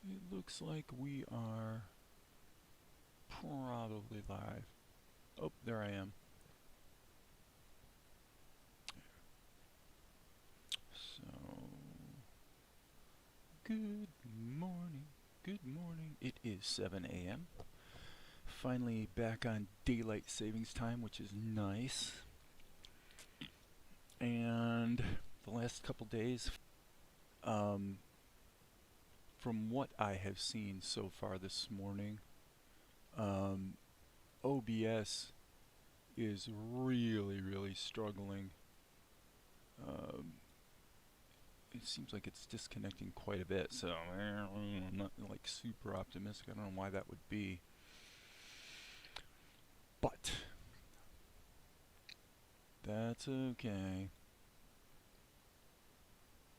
It looks like we are probably live. Oh, there I am. So, good morning. Good morning. It is 7 a.m. Finally back on daylight savings time, which is nice. And the last couple days, from what I have seen so far this morning, OBS is really struggling. It seems like it's disconnecting quite a bit, so I'm not like super optimistic. I don't know why that would be. But that's okay.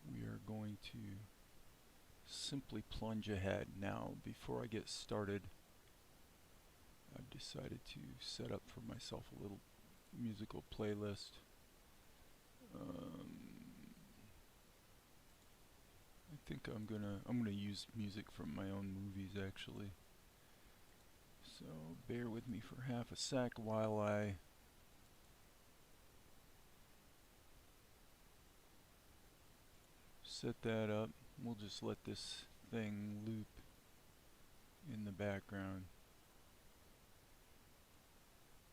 We are going to simply plunge ahead. Now, before I get started, I've decided to set up for myself a little musical playlist. I think I'm gonna use music from my own movies actually. So bear with me for half a sec while I set that up. We'll just let this thing loop in the background.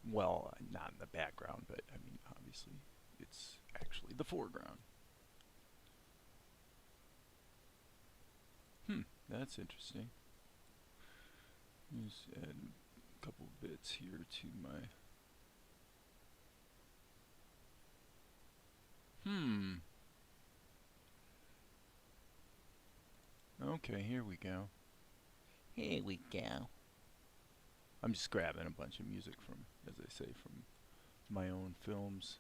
Well, not in the background, but I mean, obviously, it's actually the foreground. That's interesting. Just add a couple bits here to my... Okay, here we go. Here we go. I'm just grabbing a bunch of music from, as I say, from my own films.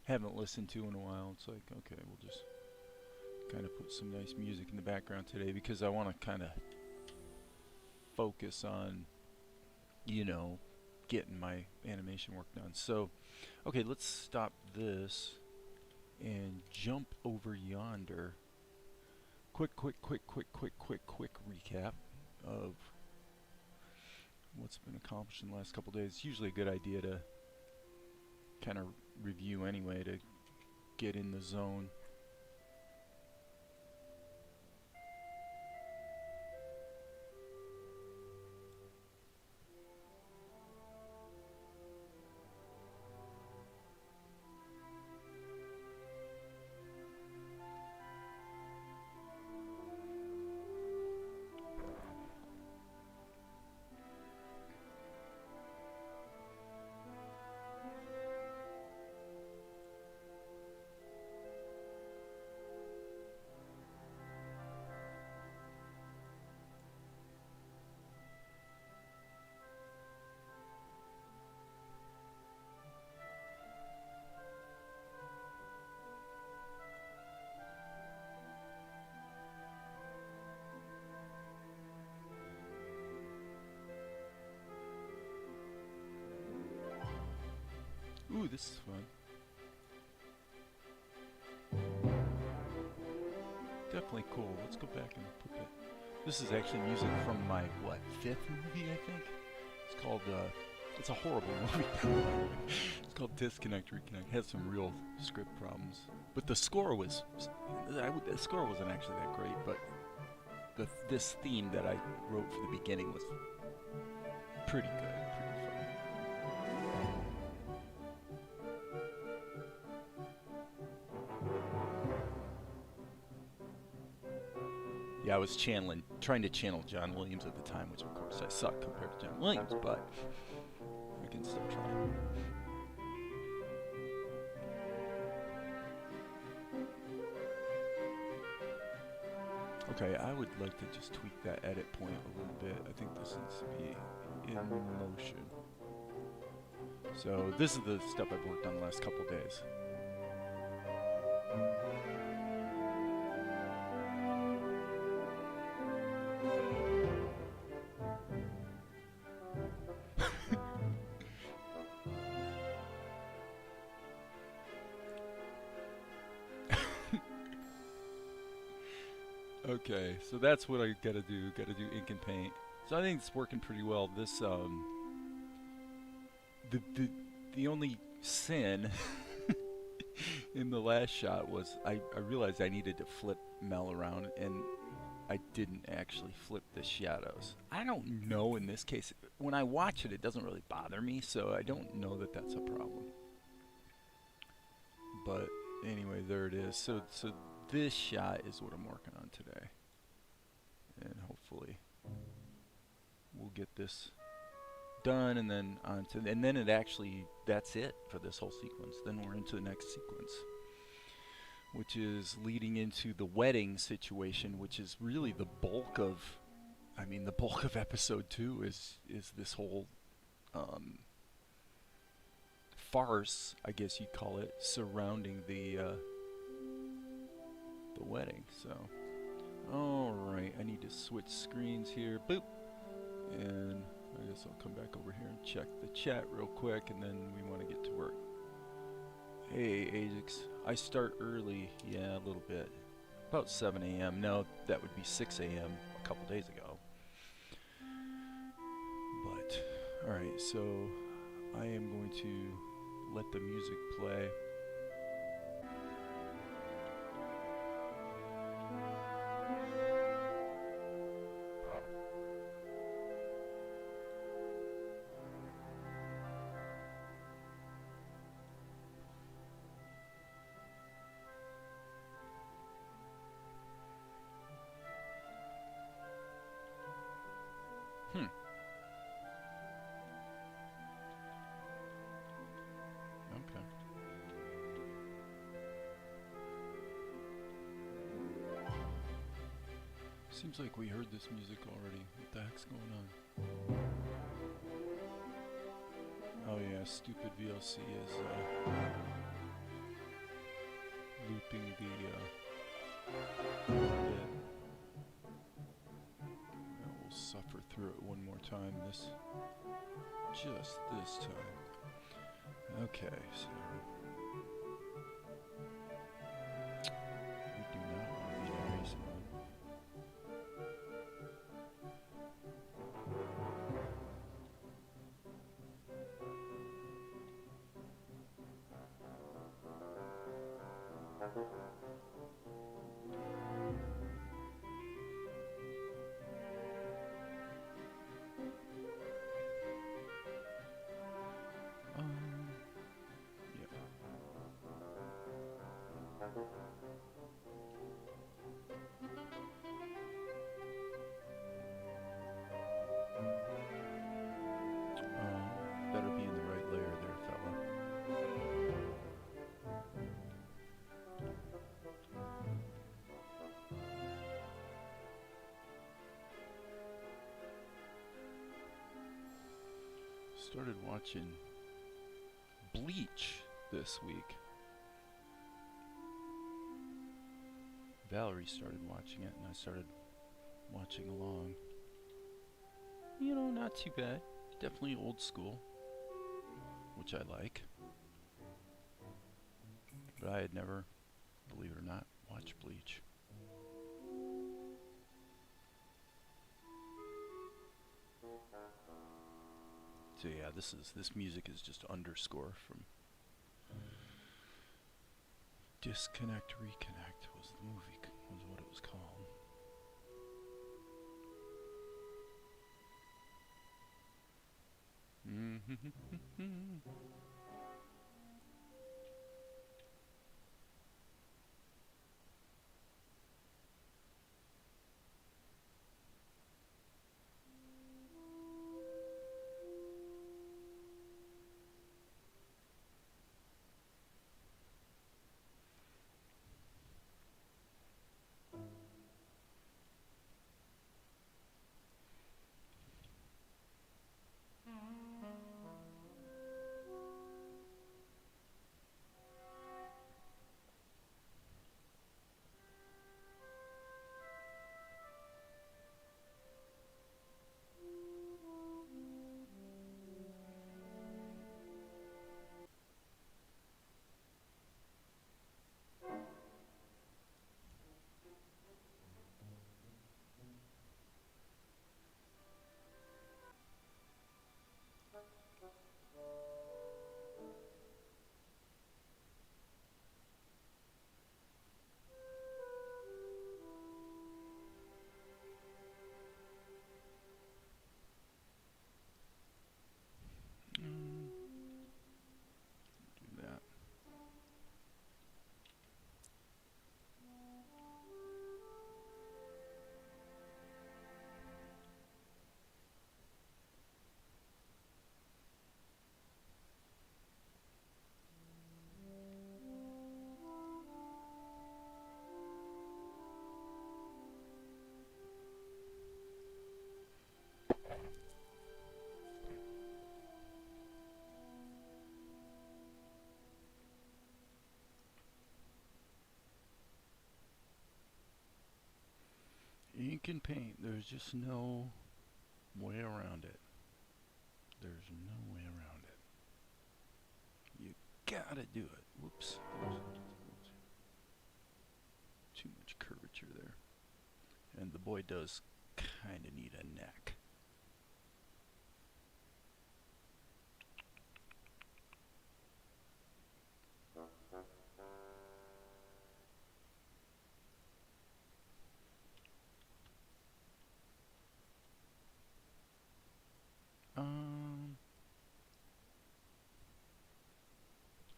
Haven't listened to in a while. It's like, okay, we'll just kind of put some nice music in the background today because I want to kind of focus on, you know, getting my animation work done. So, okay, let's stop this and jump over yonder. Quick recap of what's been accomplished in the last couple days. It's usually a good idea to kind of review anyway to get in the zone. Ooh, this is fun. Definitely cool. Let's go back and put that. This is actually music from my, what, 5th movie, I think? It's called, it's a horrible movie. It's called Disconnect, Reconnect. It has some real script problems. But the score was, the score wasn't actually that great, but this theme that I wrote for the beginning was pretty good. Yeah, I was trying to channel John Williams at the time, which of course I suck compared to John Williams, but I can still try. Okay, I would like to just tweak that edit point a little bit. I think this needs to be in motion. So this is the stuff I've worked on the last couple days. Okay, so that's what I gotta do. Gotta do ink and paint. So I think it's working pretty well. This the the the only sin in the last shot was I realized I needed to flip Mel around, and I didn't actually flip the shadows. I don't know in this case. When I watch it, it doesn't really bother me, so I don't know that that's a problem. But anyway, there it is. So this shot is what I'm working on today, and hopefully we'll get this done, and then and then it actually, that's it for this whole sequence. Then we're into the next sequence, which is leading into the wedding situation, which is really the bulk of, I mean, the bulk of episode 2 is this whole farce, I guess you'd call it, surrounding the wedding. So, all right, I need to switch screens here. Boop, and I guess I'll come back over here and check the chat real quick, and then we want to get to work. Hey, Ajax. I start early, yeah, a little bit. About 7 a.m. No, that would be 6 a.m. a couple days ago. But, alright, so I am going to let the music play. Okay. Seems like we heard this music already. What the heck's going on? Oh yeah, stupid VLC is looping the bit. We'll suffer through it one more time. Just this time. Okay, so we do not want to be in race mode. Better be in the right layer there, fella. Started watching Bleach this week. Valerie started watching it, and I started watching along. You know, not too bad. Definitely old school, which I like. But I had never, believe it or not, watched Bleach. So yeah, this music is just underscore from Disconnect Reconnect was the movie, was what it was called. Ink and paint. There's just no way around it. There's no way around it. You gotta do it. Whoops. Too much curvature there. And the boy does kind of need a neck.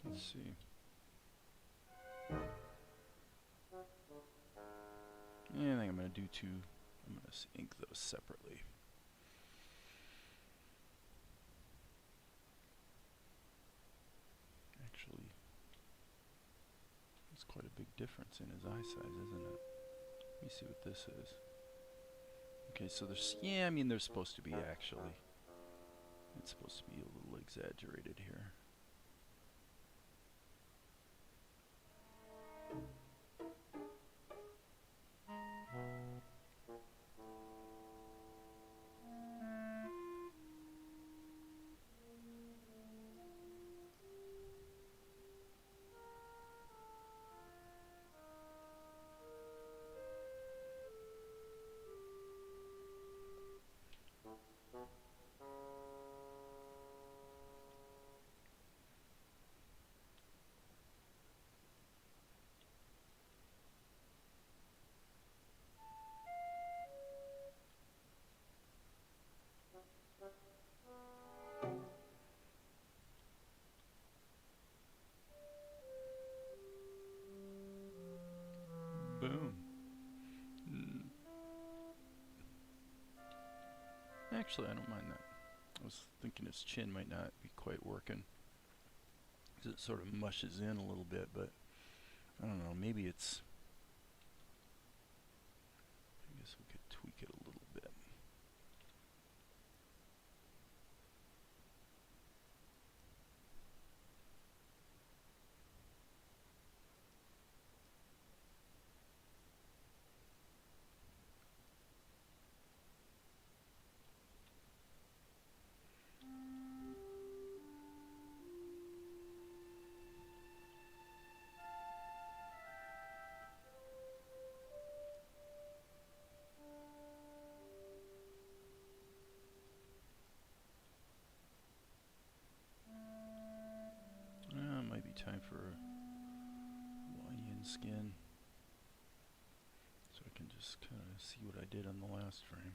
Let's see. Yeah, I think I'm going to do two. I'm going to ink those separately. Actually, it's quite a big difference in his eye size, isn't it? Let me see what this is. Okay, so there's, yeah, I mean, they're supposed to be actually. It's supposed to be a little exaggerated here. Boom. Actually, I don't mind that. I was thinking his chin might not be quite working, because it sort of mushes in a little bit, but I don't know, maybe it's, I guess we could tweak it a little bit. Might be time for a Hawaiian skin, so I can just kind of see what I did on the last frame.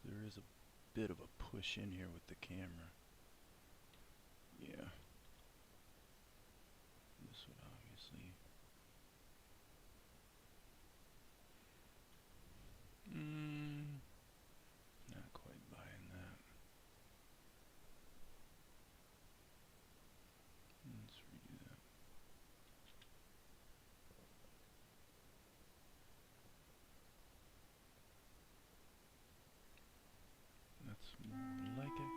There is a bit of a push in here with the camera. Yeah. This would obviously... not quite buying that. Let's redo that. That's more like it.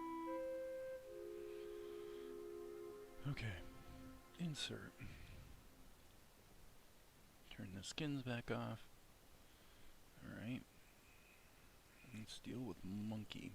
Okay. Insert. Turn the skins back off. Alright. Let's deal with monkey.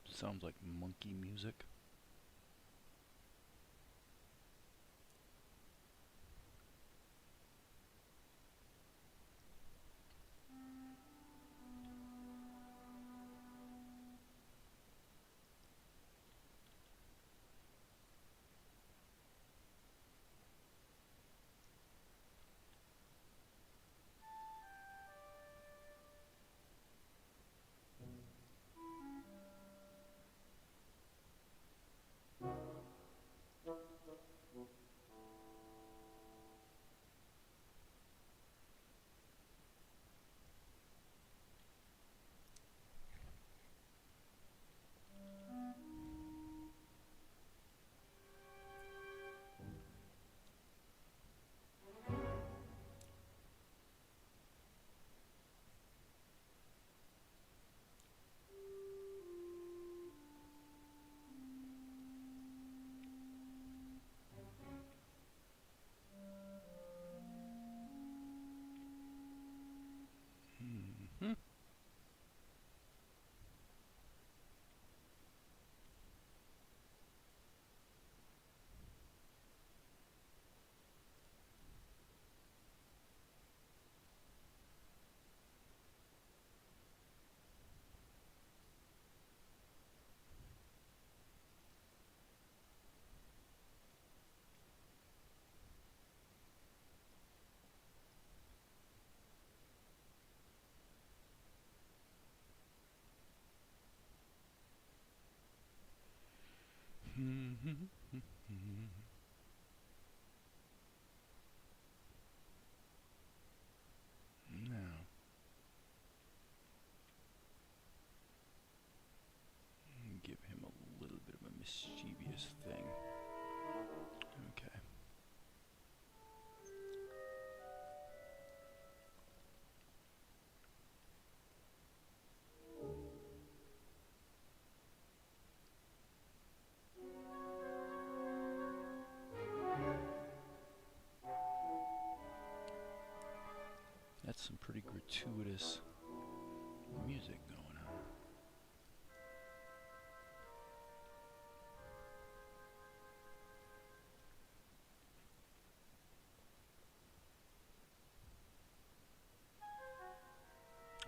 Sounds like monkey music. got some pretty gratuitous music going on.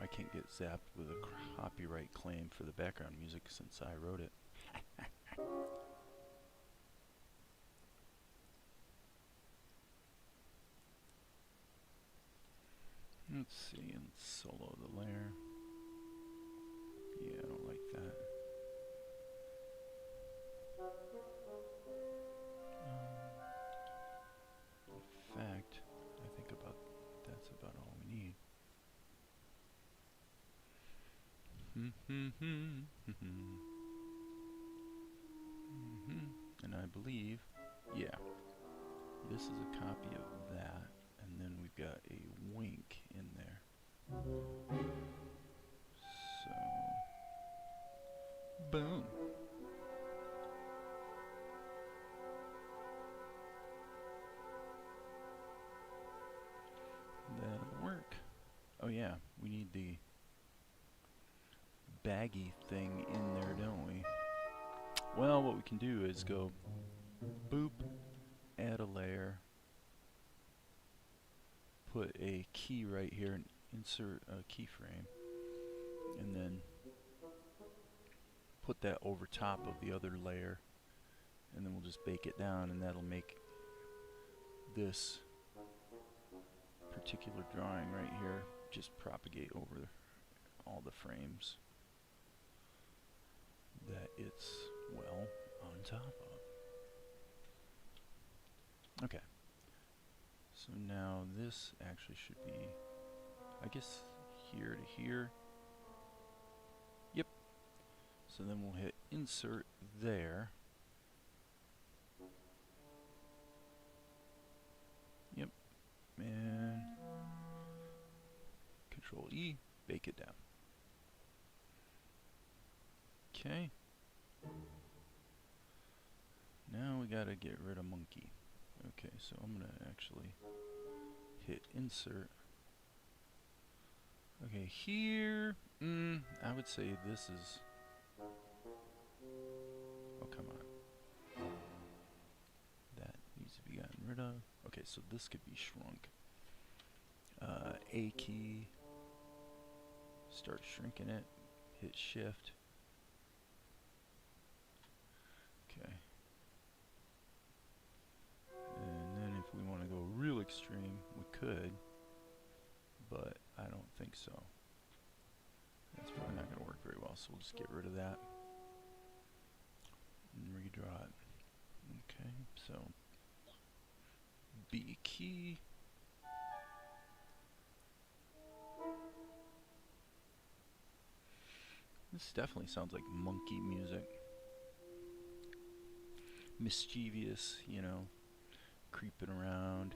I can't get zapped with a copyright claim for the background music since I wrote it. Let's see, and solo the layer. Yeah, I don't like that. In fact, I think that's about all we need. And I believe, yeah, this is a copy of that, and then we've got a wink in there. So, boom. That'll work. Oh yeah, we need the baggy thing in there, don't we? Well, what we can do is go boop, add a layer, put a key right here and insert a keyframe, and then put that over top of the other layer, and then we'll just bake it down, and that'll make this particular drawing right here just propagate over all the frames that it's, well, on top of. Okay. So now this actually should be, I guess, here to here. Yep. So then we'll hit insert there. Yep. And Control E, bake it down. Okay. Now we gotta get rid of monkey. Okay, so I'm gonna actually hit insert. Okay, here, I would say this is, oh come on. That needs to be gotten rid of. Okay, so this could be shrunk. A key, start shrinking it, hit shift. Okay. And then if we want to go real extreme, we could, but I don't think so. That's probably not going to work very well, so we'll just get rid of that and redraw it. Okay, so B key. This definitely sounds like monkey music. Mischievous, you know, creeping around,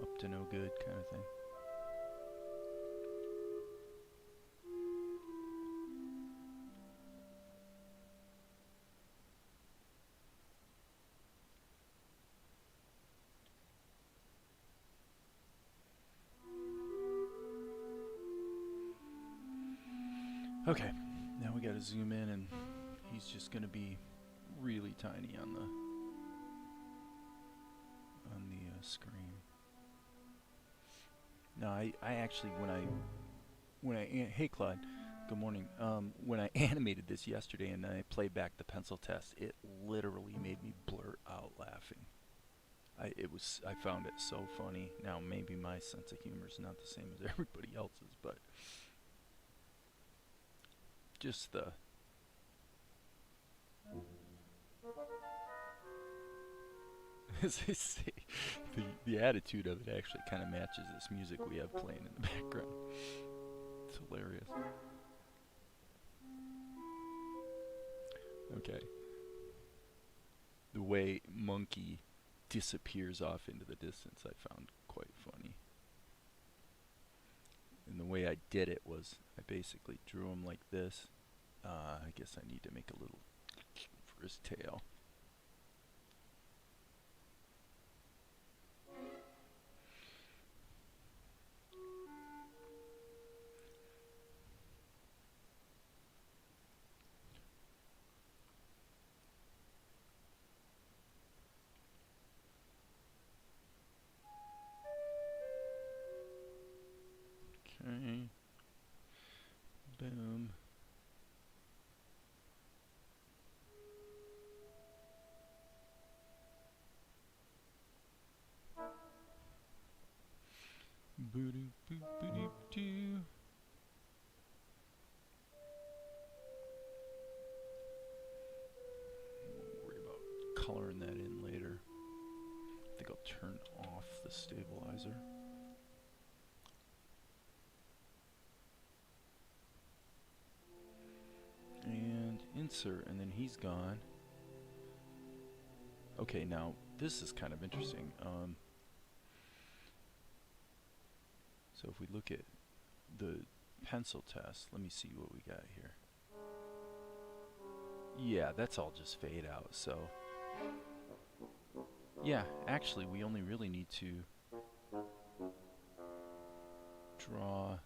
up to no good kind of thing. Okay, now we gotta zoom in, and he's just gonna be really tiny on the screen. Now I actually hey Claude, good morning. When I animated this yesterday and I played back the pencil test, it literally made me blurt out laughing. I found it so funny. Now maybe my sense of humor is not the same as everybody else's, but just the as I say, the attitude of it actually kind of matches this music we have playing in the background. It's hilarious. Okay. The way monkey disappears off into the distance I found quite funny. And the way I did it was I basically drew him like this. I guess I need to make a little for his tail. Boo-doo-boo-boo-doo-doo. We'll worry about coloring that in later. I think I'll turn off the stabilizer. And insert, and then he's gone. Okay, now this is kind of interesting. So if we look at the pencil test, let me see what we got here. Yeah, that's all just fade out. So yeah, actually we only really need to draw.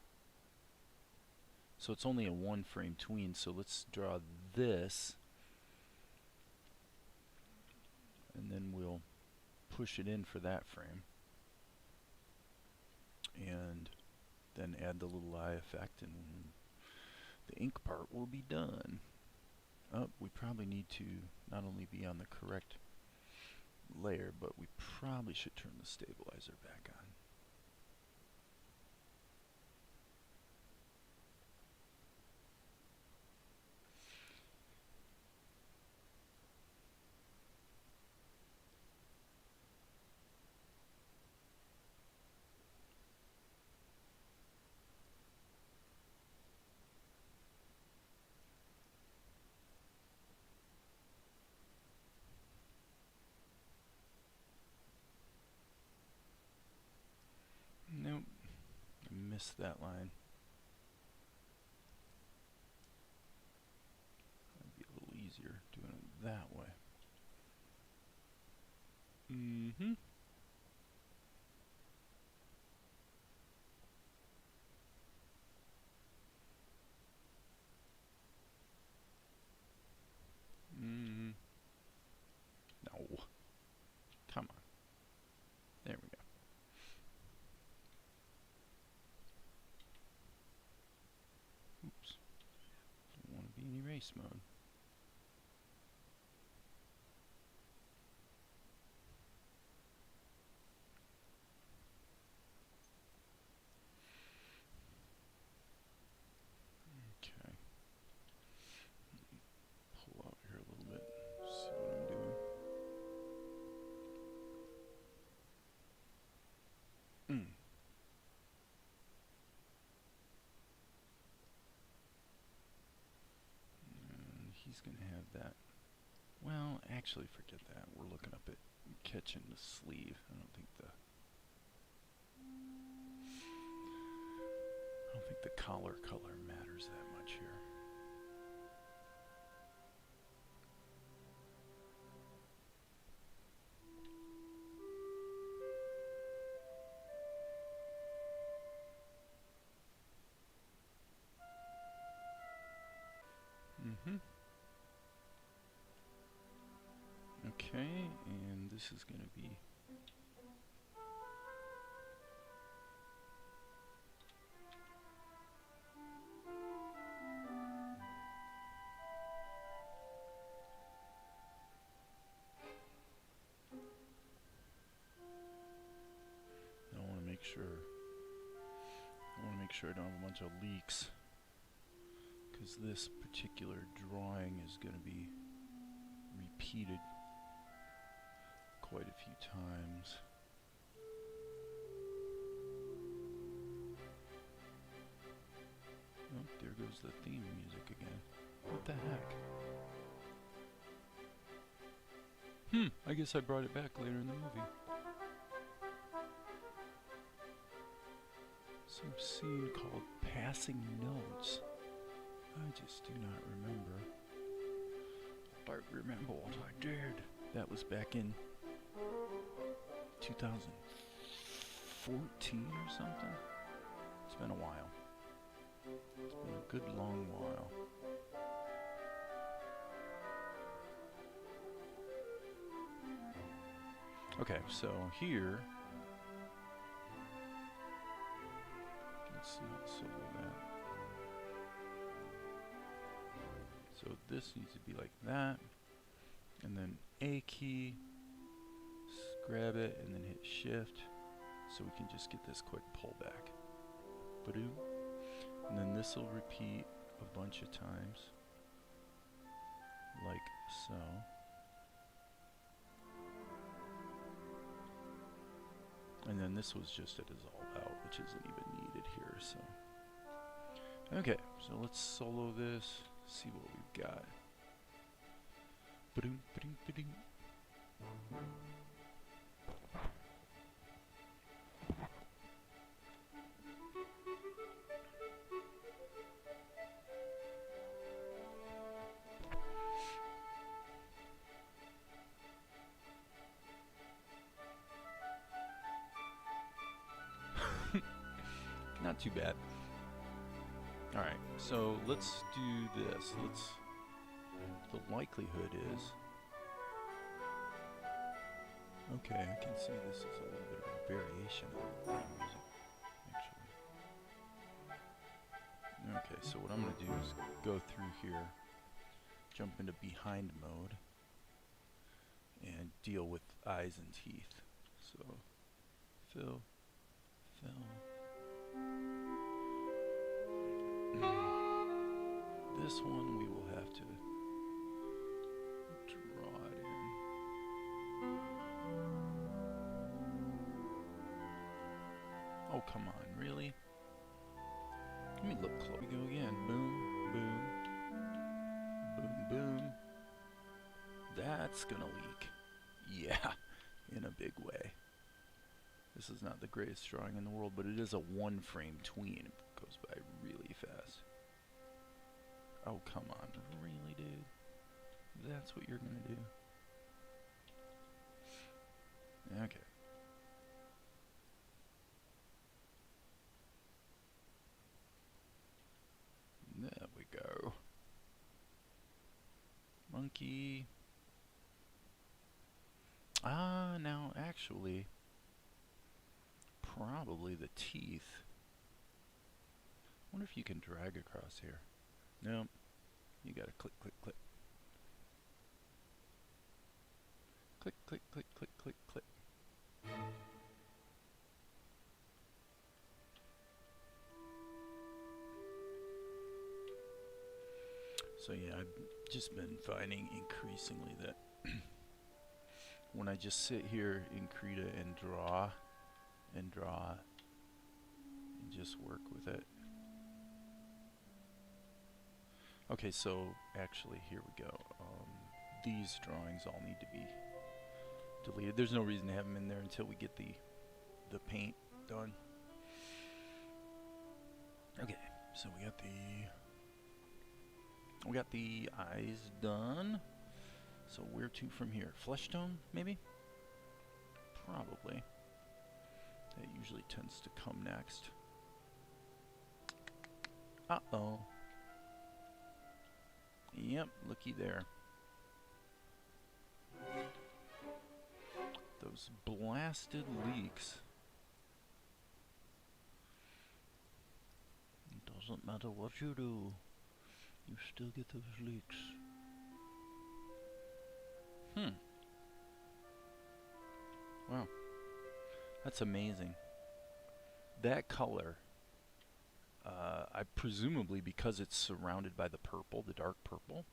So it's only a 1 frame tween, so let's draw this, and then we'll push it in for that frame, and then add the little eye effect, and the ink part will be done. Oh, we probably need to not only be on the correct layer, but we probably should turn the stabilizer back on. Nope, I missed that line. Might be a little easier doing it that way. Mm-hmm. Mm-hmm. No. Come on. There we go. Oops. Don't want to be in erase mode. Okay. Pull out here a little bit. See what I'm doing. And he's going to have that. Well, actually, forget that. We're looking up at catching the sleeve. I don't think the collar color matters that much here. Okay, and this is going to be I want to make sure I don't have a bunch of leaks, because this particular drawing is going to be repeated quite a few times. Oh, there goes the theme music again. What the heck? I guess I brought it back later in the movie. Some scene called Passing Notes. I just do not remember. I don't remember what I did. That was back in 2014 or something. It's been a while. It's been a good long while. Okay, so here, let's not solo that. So this needs to be like that, and then A key, grab it, and then hit Shift, so we can just get this quick pullback. Ba-doom. And then this will repeat a bunch of times, like so. And then this was just a dissolve out, which isn't even needed here, so. Okay, so let's solo this, see what we've got. Ba-doom, ba-doom, ba-doom. Not too bad. Alright, so let's do this. The likelihood is, okay, I can see this is a little bit of a variation of the music, actually. Okay, so what I'm going to do is go through here, jump into behind mode, and deal with eyes and teeth. So, fill. This one we will have to draw it in. Oh, come on, really? Let me look close. We go again. Boom, boom, boom, boom. That's gonna leak. Yeah, in a big way. This is not the greatest drawing in the world, but it is a one-frame tween. It goes by really fast. Oh, come on. Really, dude? That's what you're gonna do? Okay. There we go. Monkey. Ah, now actually, probably the teeth. I wonder if you can drag across here. Nope. You gotta click, click, click. Click, click, click, click, click, click. So yeah, I've just been finding increasingly that when I just sit here in Krita and draw, and just work with it. Okay, so actually here we go. These drawings all need to be deleted. There's no reason to have them in there until we get the paint done. Okay, so we got the eyes done. So where to from here? Flesh tone, maybe? Probably. That usually tends to come next. Uh-oh. Yep, looky there. Those blasted leaks. It doesn't matter what you do, you still get those leaks. Wow. That's amazing. That color, I presumably, because it's surrounded by the purple, the dark purple,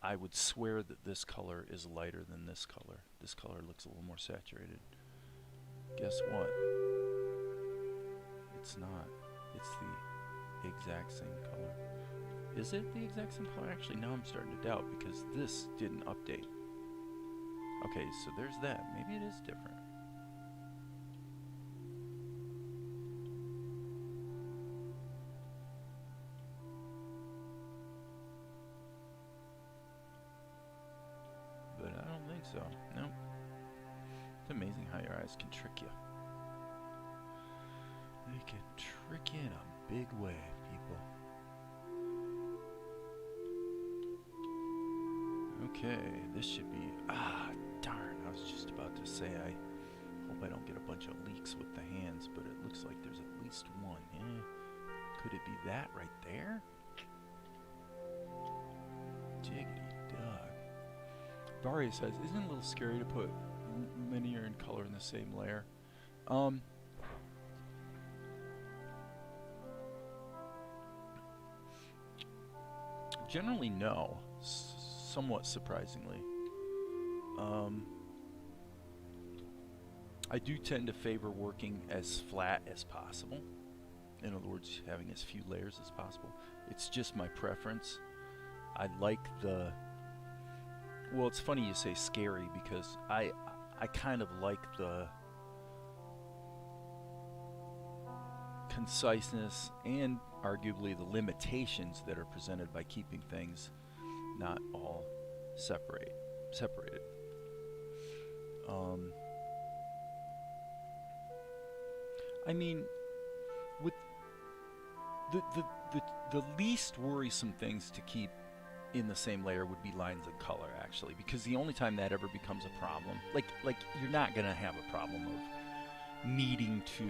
I would swear that this color is lighter than this color. This color looks a little more saturated. Guess what? It's not. It's the exact same color. Is it the exact same color? Actually, now I'm starting to doubt because this didn't update. Okay, so there's that. Maybe it is different. But I don't think so. Nope. It's amazing how your eyes can trick you. They can trick you in a big way, people. Okay, this should be... Ah, darn. I was just about to say, I hope I don't get a bunch of leaks with the hands, but it looks like there's at least one. Could it be that right there? Jiggity dog. Barry says, isn't it a little scary to put linear and color in the same layer? Generally, no. Somewhat surprisingly. I do tend to favor working as flat as possible. In other words, having as few layers as possible. It's just my preference. I like the... Well, it's funny you say scary, because I kind of like the conciseness and arguably the limitations that are presented by keeping things not all separated. I mean, with the least worrisome things to keep in the same layer would be lines and color, actually, because the only time that ever becomes a problem, like you're not gonna have a problem of needing to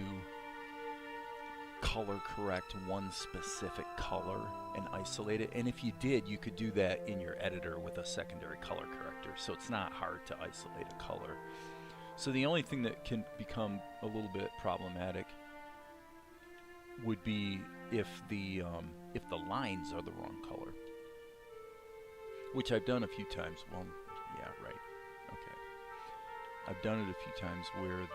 color correct one specific color and isolate it. And if you did, you could do that in your editor with a secondary color corrector, so it's not hard to isolate a color. So the only thing that can become a little bit problematic would be if the lines are the wrong color, which I've done a few times. Well, yeah, right. Okay. I've done it a few times where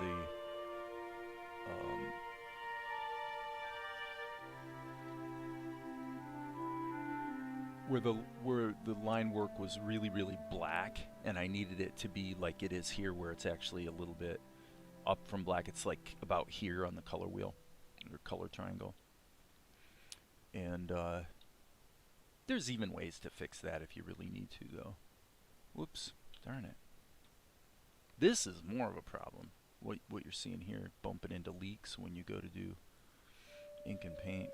the line work was really black, and I needed it to be like it is here, where it's actually a little bit up from black. It's like about here on the color wheel or color triangle. And there's even ways to fix that if you really need to, though. Whoops, darn it. This is more of a problem. What you're seeing here, bumping into leaks when you go to do ink and paint.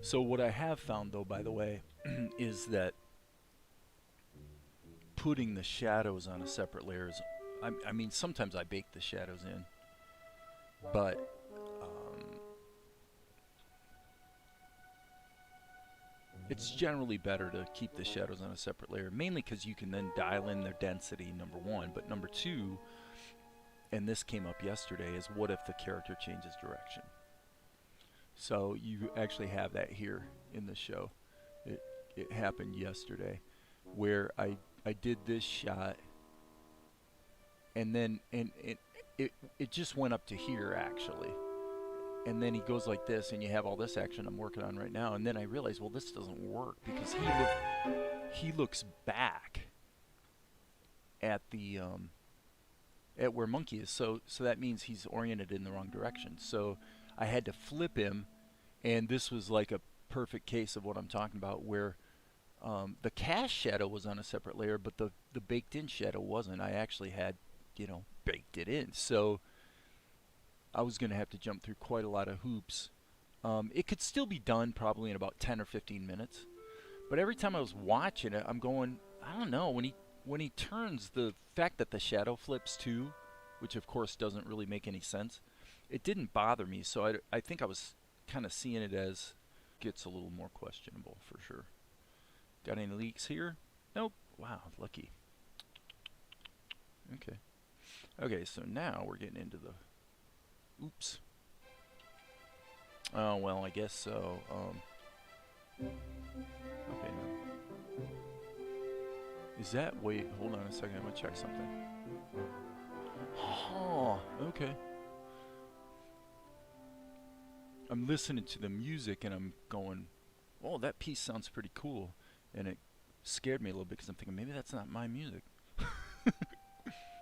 So what I have found, though, by the way, is that putting the shadows on a separate layer is, I mean, sometimes I bake the shadows in, but it's generally better to keep the shadows on a separate layer, mainly because you can then dial in their density, number one, but number two, and this came up yesterday, is what if the character changes direction? So you actually have that here in the show. It happened yesterday, where I did this shot, and then it just went up to here, actually. And then he goes like this, and you have all this action I'm working on right now. And then I realized, well, this doesn't work, because he looks back at the at where Monkey is. So that means he's oriented in the wrong direction. So I had to flip him, and this was like a perfect case of what I'm talking about, where the cast shadow was on a separate layer, but the baked-in shadow wasn't. I actually had, baked it in. So I was going to have to jump through quite a lot of hoops. It could still be done probably in about 10 or 15 minutes. But every time I was watching it, I'm going, I don't know, when he turns, the fact that the shadow flips too, which of course doesn't really make any sense, it didn't bother me. So I think I was kind of seeing it as gets a little more questionable for sure. Got any leaks here? Nope. Wow, lucky. Okay, so now we're getting into the... Oops. Oh, well, I guess so. Okay. Is that... Wait, hold on a second. I'm going to check something. Oh, okay. I'm listening to the music, and I'm going, oh, that piece sounds pretty cool. And it scared me a little bit, because I'm thinking, maybe that's not my music.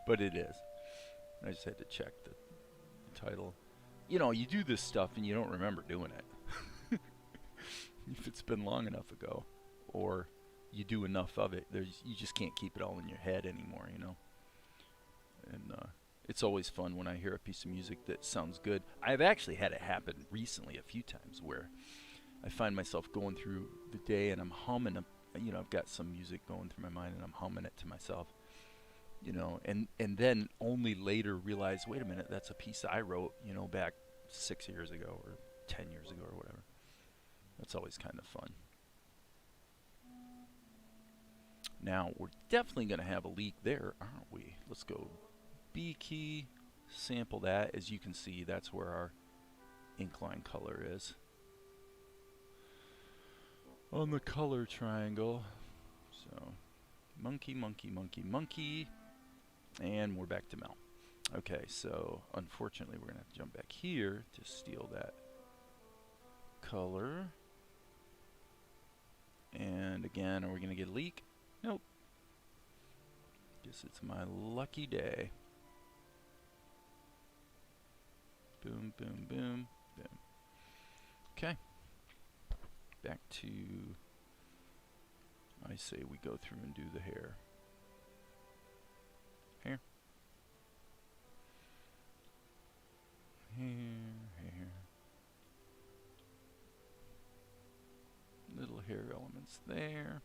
But it is. I just had to check the title. You do this stuff and you don't remember doing it. If it's been long enough ago, or you do enough of it, you just can't keep it all in your head anymore, And it's always fun when I hear a piece of music that sounds good. I've actually had it happen recently a few times, where I find myself going through the day and I'm humming, I've got some music going through my mind and I'm humming it to myself. And then only later realize, wait a minute, that's a piece I wrote, back 6 years ago or 10 years ago or whatever. That's always kind of fun. Now, we're definitely going to have a leak there, aren't we? Let's go B key, sample that. As you can see, that's where our ink line color is. on the color triangle. So monkey, monkey, monkey, monkey, and we're back to Mel. Okay, so unfortunately we're gonna have to jump back here to steal that color. And again, are we gonna get a leak? Nope. Guess it's my lucky day. Boom, boom, boom, boom. Okay. Back to, I say we go through and do the hair. Hair. Hair. Little hair elements there.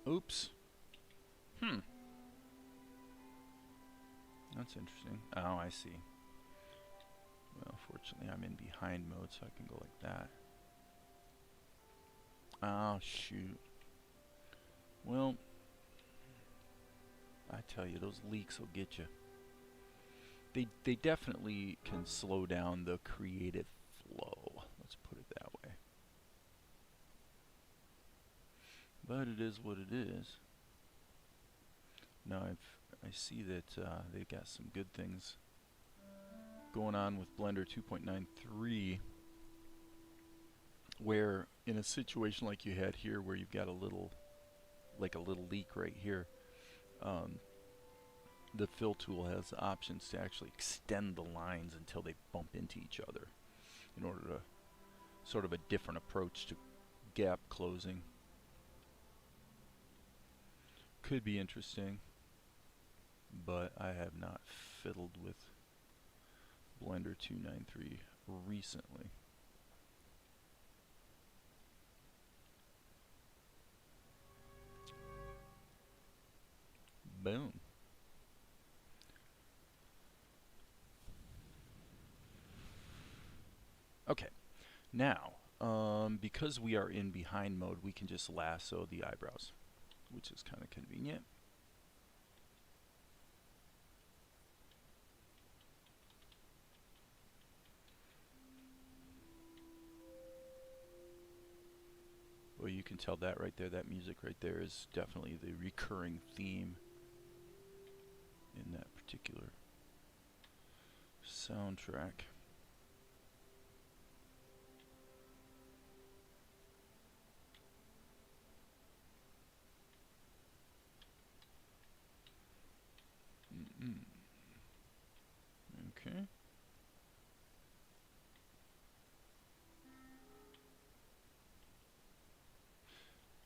Oops. That's interesting. Oh, I see. Well, fortunately I'm in behind mode, so I can go like that. Oh, shoot. Well, I tell you, those leaks will get you. They definitely can slow down the creative flow. Let's put it that way. But it is what it is. Now I see that they've got some good things going on with Blender 2.93, where in a situation like you had here, where you've got a little leak right here, the fill tool has options to actually extend the lines until they bump into each other, in order to sort of a different approach to gap closing. Could be interesting, but I have not fiddled with Blender 2.93 recently. Boom. Okay, now because we are in behind mode, we can just lasso the eyebrows, which is kind of convenient. Well, you can tell that right there, that music right there is definitely the recurring theme in that particular soundtrack. Okay.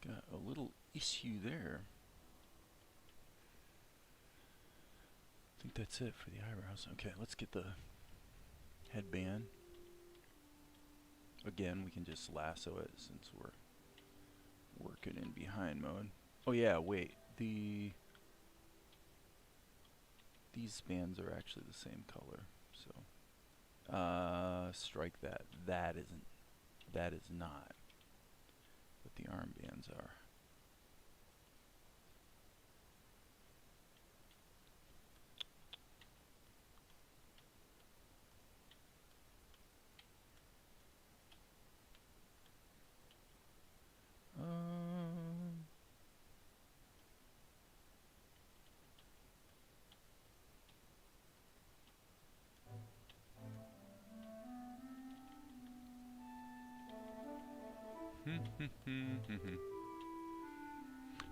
Got a little issue there. I think that's it for the eyebrows. Okay, let's get the headband. Again, we can just lasso it since we're working in behind mode. Oh yeah, wait. These bands are actually the same color. So strike that. That is not. But the armbands are.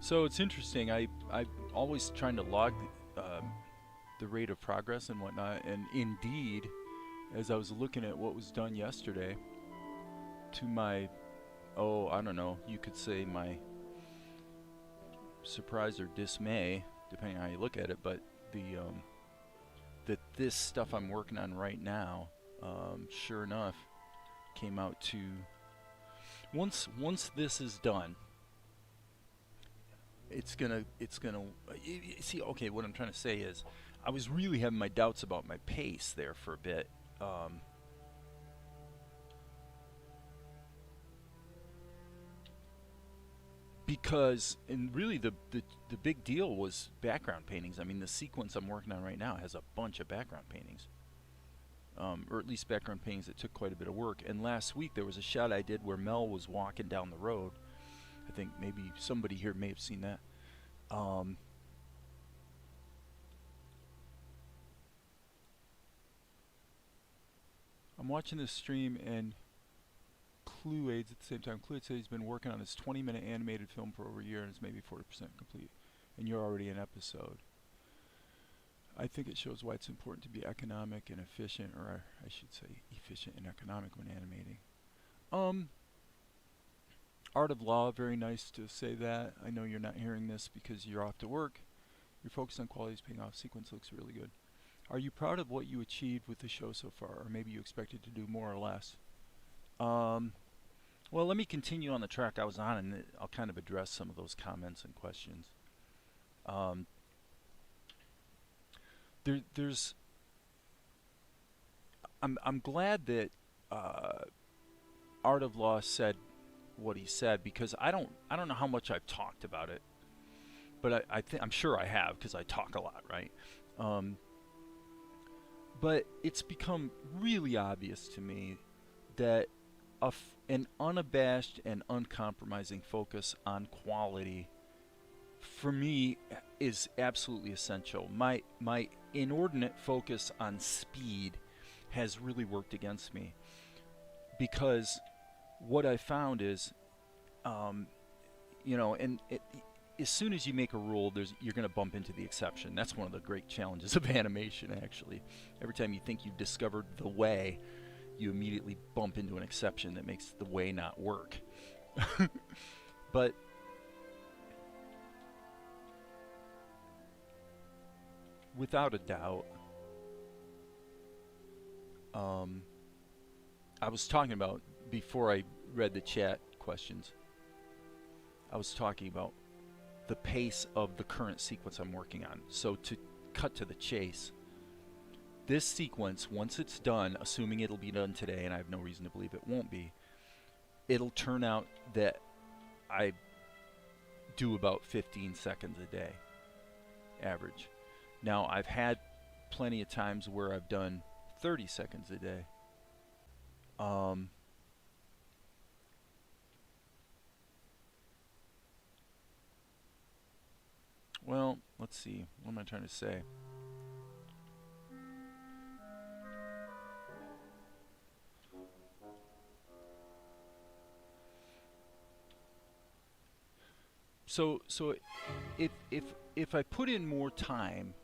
So it's interesting. I'm always trying to log the rate of progress and whatnot, and indeed, as I was looking at what was done yesterday, to my, I don't know, you could say my surprise or dismay, depending on how you look at it, but that this stuff I'm working on right now, sure enough, came out to, once this is done, it's gonna see, okay, what I'm trying to say is I was really having my doubts about my pace there for a bit, because, and really the big deal was background paintings. I mean, the sequence I'm working on right now has a bunch of background paintings, or at least background paintings that took quite a bit of work. And last week there was a shot I did where Mel was walking down the road. I think maybe somebody here may have seen that. I'm watching this stream, and Clue Aids at the same time. Clue Aids said he's been working on this 20-minute animated film for over a year and it's maybe 40% complete. And you're already an episode. I think it shows why it's important to be economic and efficient, or I should say efficient and economic when animating. Art of Law, very nice to say that. I know you're not hearing this because you're off to work. You're focused on quality is paying off. Sequence looks really good. Are you proud of what you achieved with the show so far, or maybe you expected to do more or less? Well, let me continue on the track I was on, and I'll kind of address some of those comments and questions. I'm glad that Art of Law said what he said, because I don't know how much I've talked about it, but I'm sure I have, because I talk a lot, right? But it's become really obvious to me that an unabashed and uncompromising focus on quality, for me, is absolutely essential. My inordinate focus on speed has really worked against me, because what I found is, as soon as you make a rule, you're going to bump into the exception. That's one of the great challenges of animation, actually. Every time you think you've discovered the way, you immediately bump into an exception that makes the way not work. But without a doubt, I was talking about, before I read the chat questions, I was talking about the pace of the current sequence I'm working on. So to cut to the chase, this sequence, once it's done, assuming it'll be done today, and I have no reason to believe it won't be, it'll turn out that I do about 15 seconds a day, average. Now, I've had plenty of times where I've done 30 seconds a day. Well, let's see. What am I trying to say? So if I put in more time,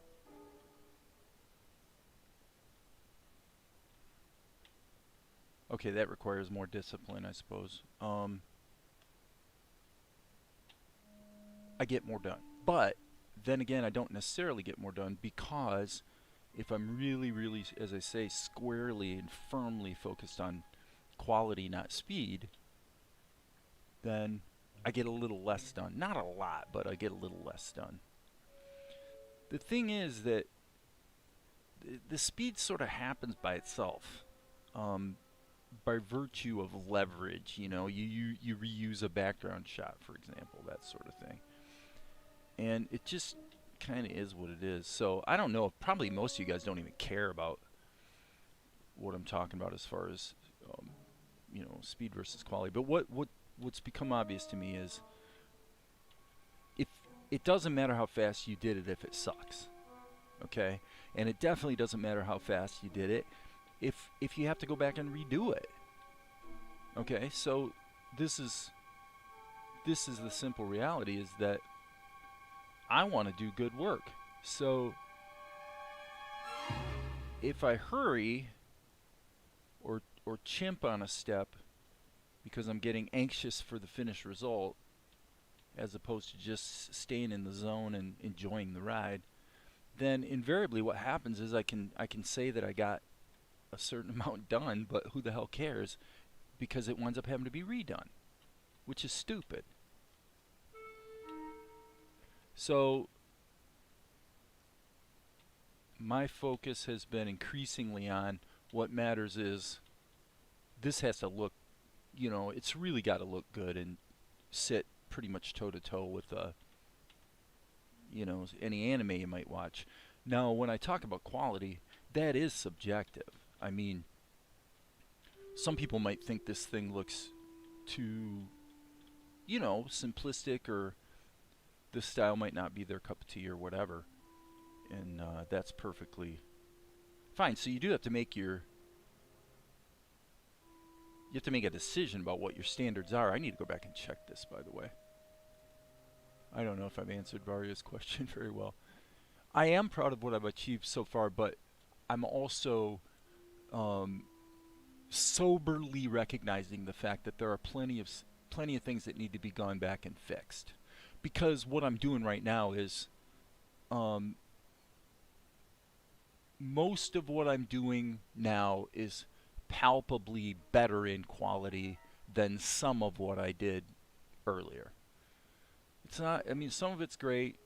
okay, that requires more discipline, I suppose. I get more done. But then again, I don't necessarily get more done, because if I'm really, as I say, squarely and firmly focused on quality, not speed, then I get a little less done. Not a lot, but I get a little less done. The thing is that the speed sort of happens by itself, by virtue of leverage. You know, you reuse a background shot, for example, that sort of thing. And it just kind of is what it is. So I don't know. Probably most of you guys don't even care about what I'm talking about as far as speed versus quality. But what's become obvious to me is, if it doesn't matter how fast you did it if it sucks, okay? And it definitely doesn't matter how fast you did it if you have to go back and redo it. Okay, so this is the simple reality, is that I want to do good work. So if I hurry or chimp on a step because I'm getting anxious for the finished result, as opposed to just staying in the zone and enjoying the ride, then invariably what happens is I can say that I got a certain amount done, but who the hell cares, because it winds up having to be redone, which is stupid. So my focus has been increasingly on what matters is this has to look, it's really got to look good and sit pretty much toe-to-toe with any anime you might watch. Now, when I talk about quality, that is subjective. I mean, some people might think this thing looks too, you know, simplistic, or this style might not be their cup of tea or whatever. And that's perfectly fine. So you do have to make your, you have to make a decision about what your standards are. I need to go back and check this, by the way. I don't know if I've answered Varya's question very well. I am proud of what I've achieved so far, but I'm also soberly recognizing the fact that there are plenty of things that need to be gone back and fixed. Because what I'm doing right now is most of what I'm doing now is palpably better in quality than some of what I did earlier. It's not, I mean, some of it's great.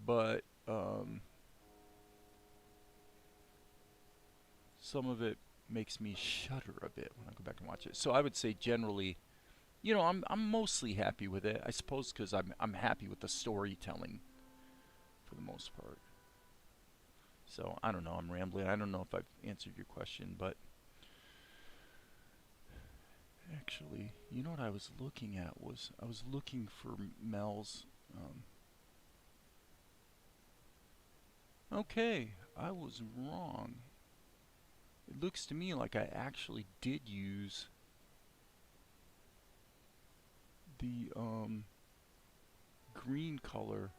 But some of it makes me shudder a bit when I go back and watch it. So I would say generally, you know, I'm mostly happy with it. I suppose because I'm happy with the storytelling for the most part. So I don't know. I'm rambling. I don't know if I've answered your question, but actually, you know what I was looking at was I was looking for Mel's. Okay, I was wrong. It looks to me like I actually did use the green color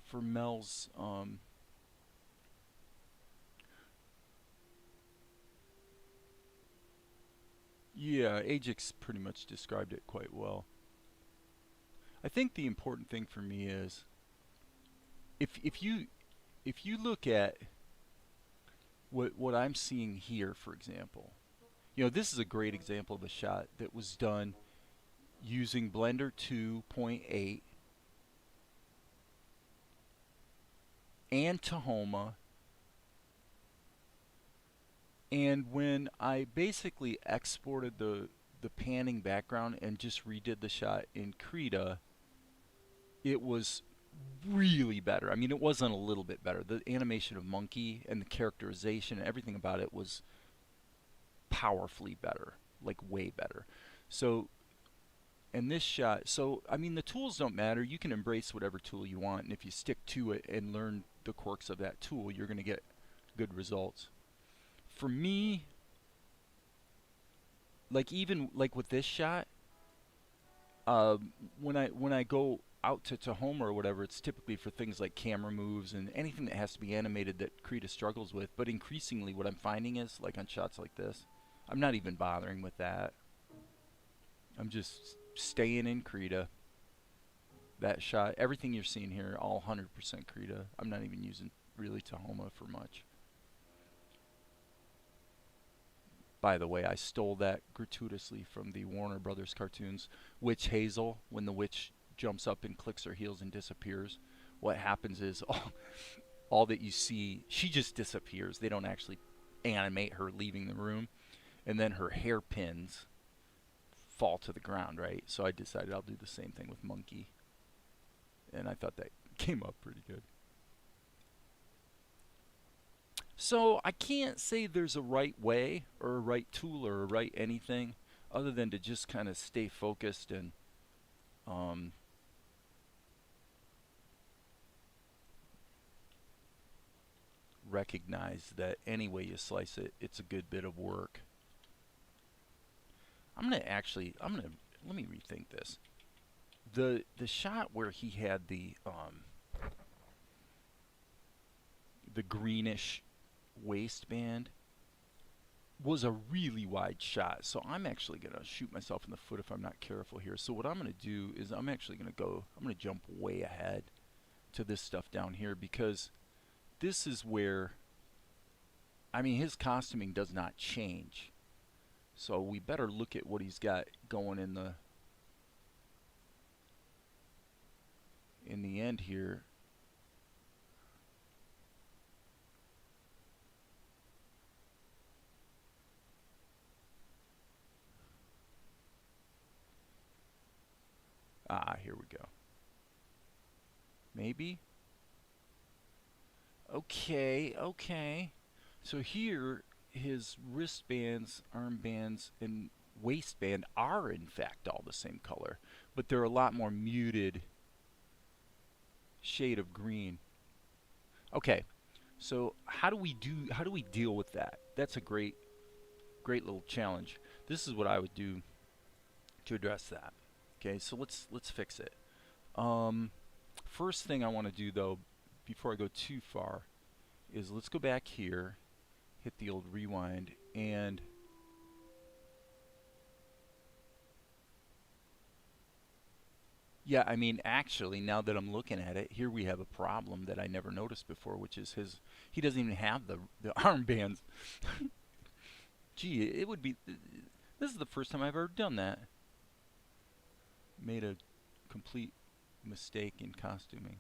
for Mel's yeah, Ajax pretty much described it quite well. I think the important thing for me is if you look at what I'm seeing here, for example, you know, this is a great example of a shot that was done using Blender 2.8 and Tahoma. And when I basically exported the panning background and just redid the shot in Krita, it was really better. I mean, it wasn't a little bit better. The animation of Monkey and the characterization and everything about it was powerfully better, like way better. So, and this shot, so I mean, the tools don't matter. You can embrace whatever tool you want, and if you stick to it and learn the quirks of that tool, you're going to get good results. For me, like even like with this shot, when I go out to Tahoma or whatever, it's typically for things like camera moves and anything that has to be animated that Krita struggles with. But increasingly, what I'm finding is, like on shots like this, I'm not even bothering with that. I'm just staying in Krita. That shot, everything you're seeing here, all 100% Krita. I'm not even using really Tahoma for much. By the way, I stole that gratuitously from the Warner Brothers cartoons. Witch Hazel, when the witch jumps up and clicks her heels and disappears, what happens is all that you see, she just disappears. They don't actually animate her leaving the room. And then her hairpins fall to the ground, right? So I decided I'll do the same thing with Monkey. And I thought that came up pretty good. So I can't say there's a right way or a right tool or a right anything other than to just kind of stay focused and recognize that any way you slice it, it's a good bit of work. Let me rethink this. The shot where he had the greenish waistband was a really wide shot, so I'm actually gonna shoot myself in the foot if I'm not careful here. So what I'm gonna do is I'm gonna jump way ahead to this stuff down here, because this is where, I mean, his costuming does not change, so we better look at what he's got going in the end here. Ah, here we go. Maybe? Okay, okay. So here, his wristbands, armbands, and waistband are in fact all the same color, but they're a lot more muted shade of green. Okay, so how do we deal with that? That's a great little challenge. This is what I would do to address that. Okay, so let's fix it. First thing I want to do though, before I go too far, is let's go back here, hit the old rewind, and yeah, I mean, actually, now that I'm looking at it, here we have a problem that I never noticed before, which is he doesn't even have the armbands. Gee, it would be, this is the first time I've ever done that. Made a complete mistake in costuming.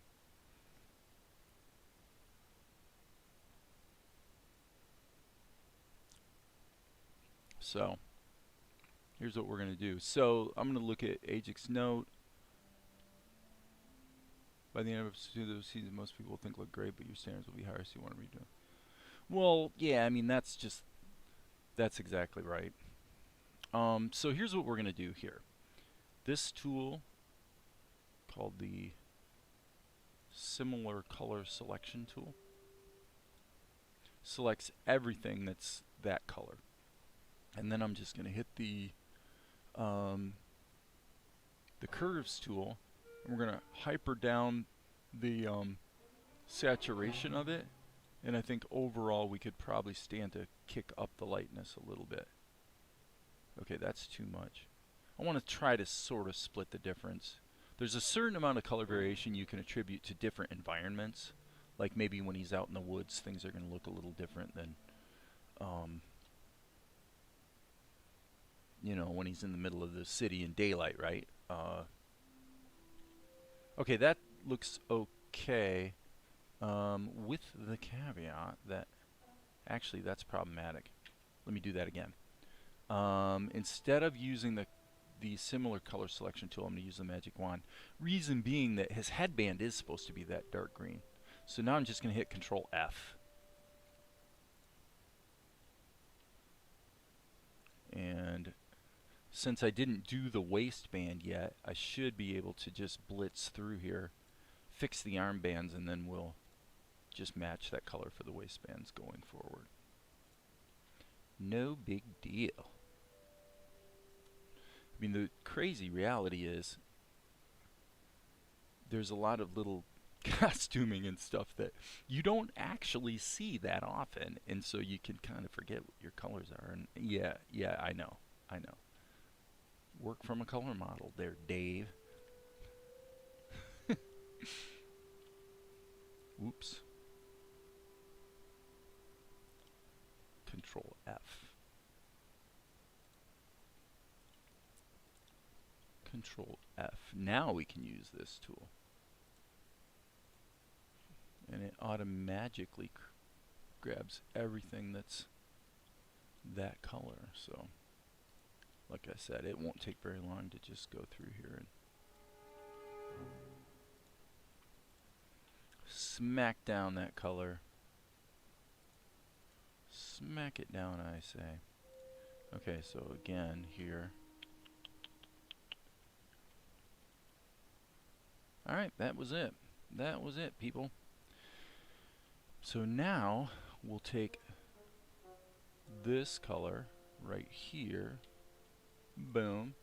So, here's what we're going to do. So, I'm going to look at Ajax's note. By the end of the season, most people think look great, but your standards will be higher, so you want to redo it. Well, yeah, I mean, that's exactly right. So here's what we're going to do here. This tool, called the similar color selection tool, selects everything that's that color. And then I'm just going to hit the curves tool, and we're going to hyper down the saturation of it. And I think overall we could probably stand to kick up the lightness a little bit. Okay, that's too much. I want to try to sort of split the difference. There's a certain amount of color variation you can attribute to different environments. Like maybe when he's out in the woods, things are going to look a little different than, you know, when he's in the middle of the city in daylight, right? Okay, that looks okay, with the caveat that actually that's problematic. Let me do that again. Instead of using the similar color selection tool, I'm going to use the magic wand. Reason being that his headband is supposed to be that dark green. So now I'm just going to hit Control F. And since I didn't do the waistband yet, I should be able to just blitz through here, fix the armbands, and then we'll just match that color for the waistbands going forward. No big deal. I mean, the crazy reality is there's a lot of little costuming and stuff that you don't actually see that often, and so you can kind of forget what your colors are. And yeah, I know. Work from a color model there, Dave. Whoops. Control F. Control F. Now we can use this tool. And it automatically grabs everything that's that color. So, like I said, it won't take very long to just go through here and smack down that color. Smack it down, I say. Okay, so again here. Alright, that was it. That was it, people. So now we'll take this color right here, boom,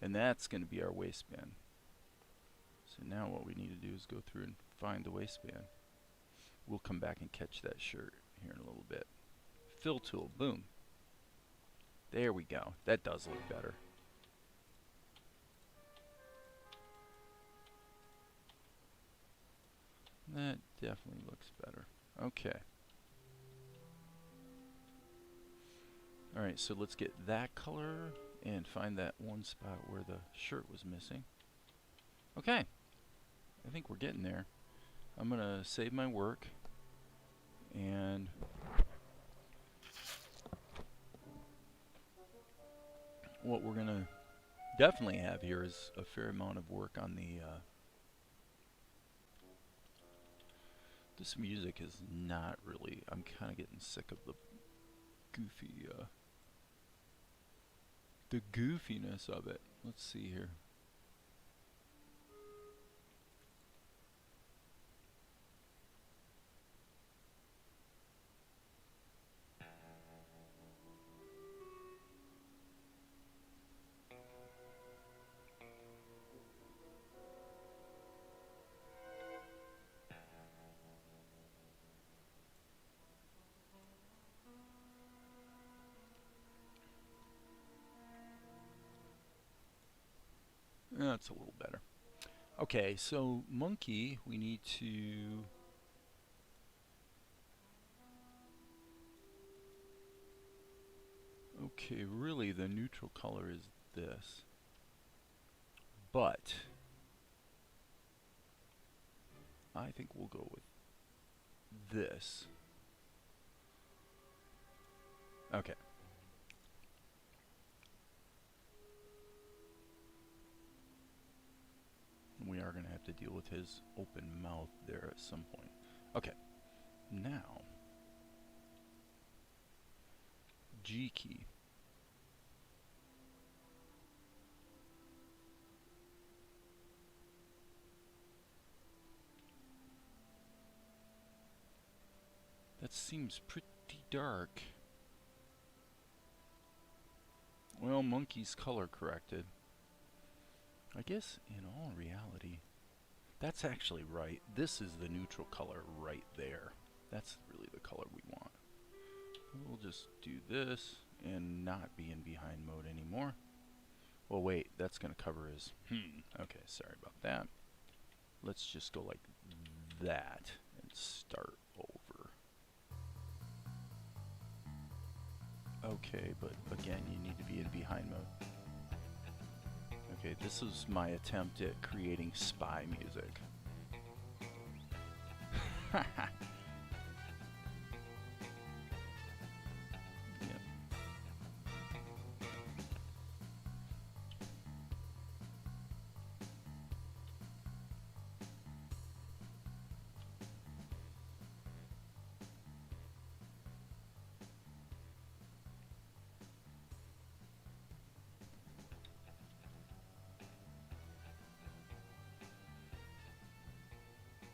and that's going to be our waistband. So now what we need to do is go through and find the waistband. We'll come back and catch that shirt here in a little bit. Fill tool, boom. There we go. That does look better. That definitely looks better. Okay. Alright, so let's get that color and find that one spot where the shirt was missing. Okay. I think we're getting there. I'm going to save my work, and what we're going to definitely have here is a fair amount of work on the This music is not really, I'm kind of getting sick of the goofy, the goofiness of it. Let's see here. That's a little better. Okay, so monkey, we need to okay, really the neutral color is this. But I think we'll go with this. Okay. We are going to have to deal with his open mouth there at some point. Okay. Now, G key. That seems pretty dark. Well, monkey's color corrected. I guess in all reality, that's actually right. This is the neutral color right there. That's really the color we want. We'll just do this and not be in behind mode anymore. Well, wait, that's going to cover his... Okay, sorry about that. Let's just go like that and start over. Okay, but again, you need to be in behind mode. Okay, this is my attempt at creating spy music. Yep.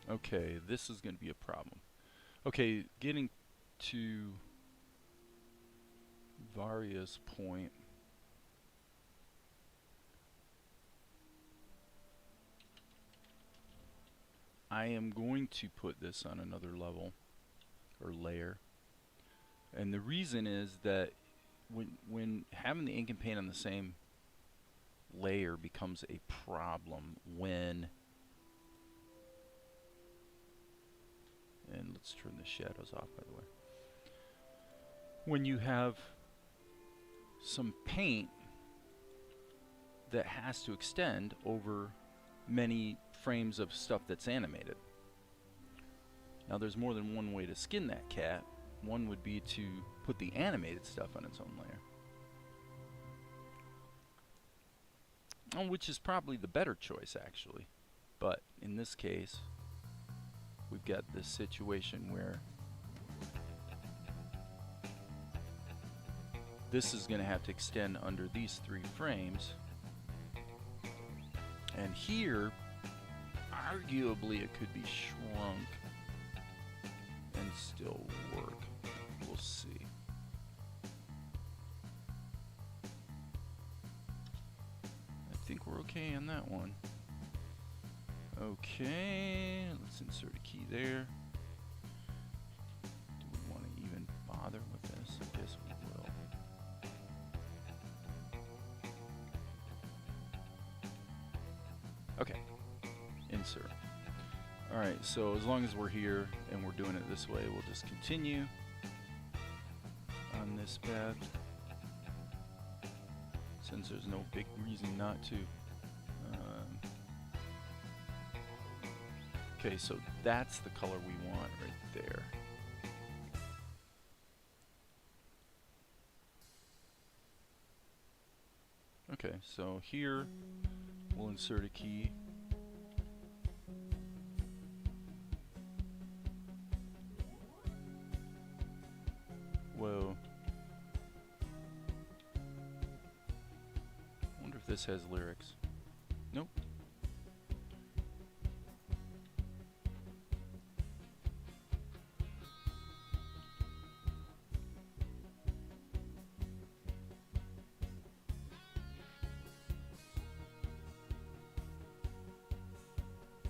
Okay, this is going to be a problem. Okay, getting to Varia's point. I am going to put this on another level or layer. And the reason is that when having the ink and paint on the same layer becomes a problem when, and let's turn the shadows off by the way, when you have some paint that has to extend over many frames of stuff that's animated. Now there's more than one way to skin that cat. One would be to put the animated stuff on its own layer. Which is probably the better choice actually. But in this case, we've got this situation where this is going to have to extend under these 3 frames. And here, arguably it could be shrunk and still work. We'll see. I think we're okay on that one. Okay, let's insert a key there. Do we want to even bother with this? I guess we will. Okay, insert. Alright, so as long as we're here and we're doing it this way, we'll just continue on this path, since there's no big reason not to. Okay, so that's the color we want right there. Okay, so here we'll insert a key. this has lyrics. Nope.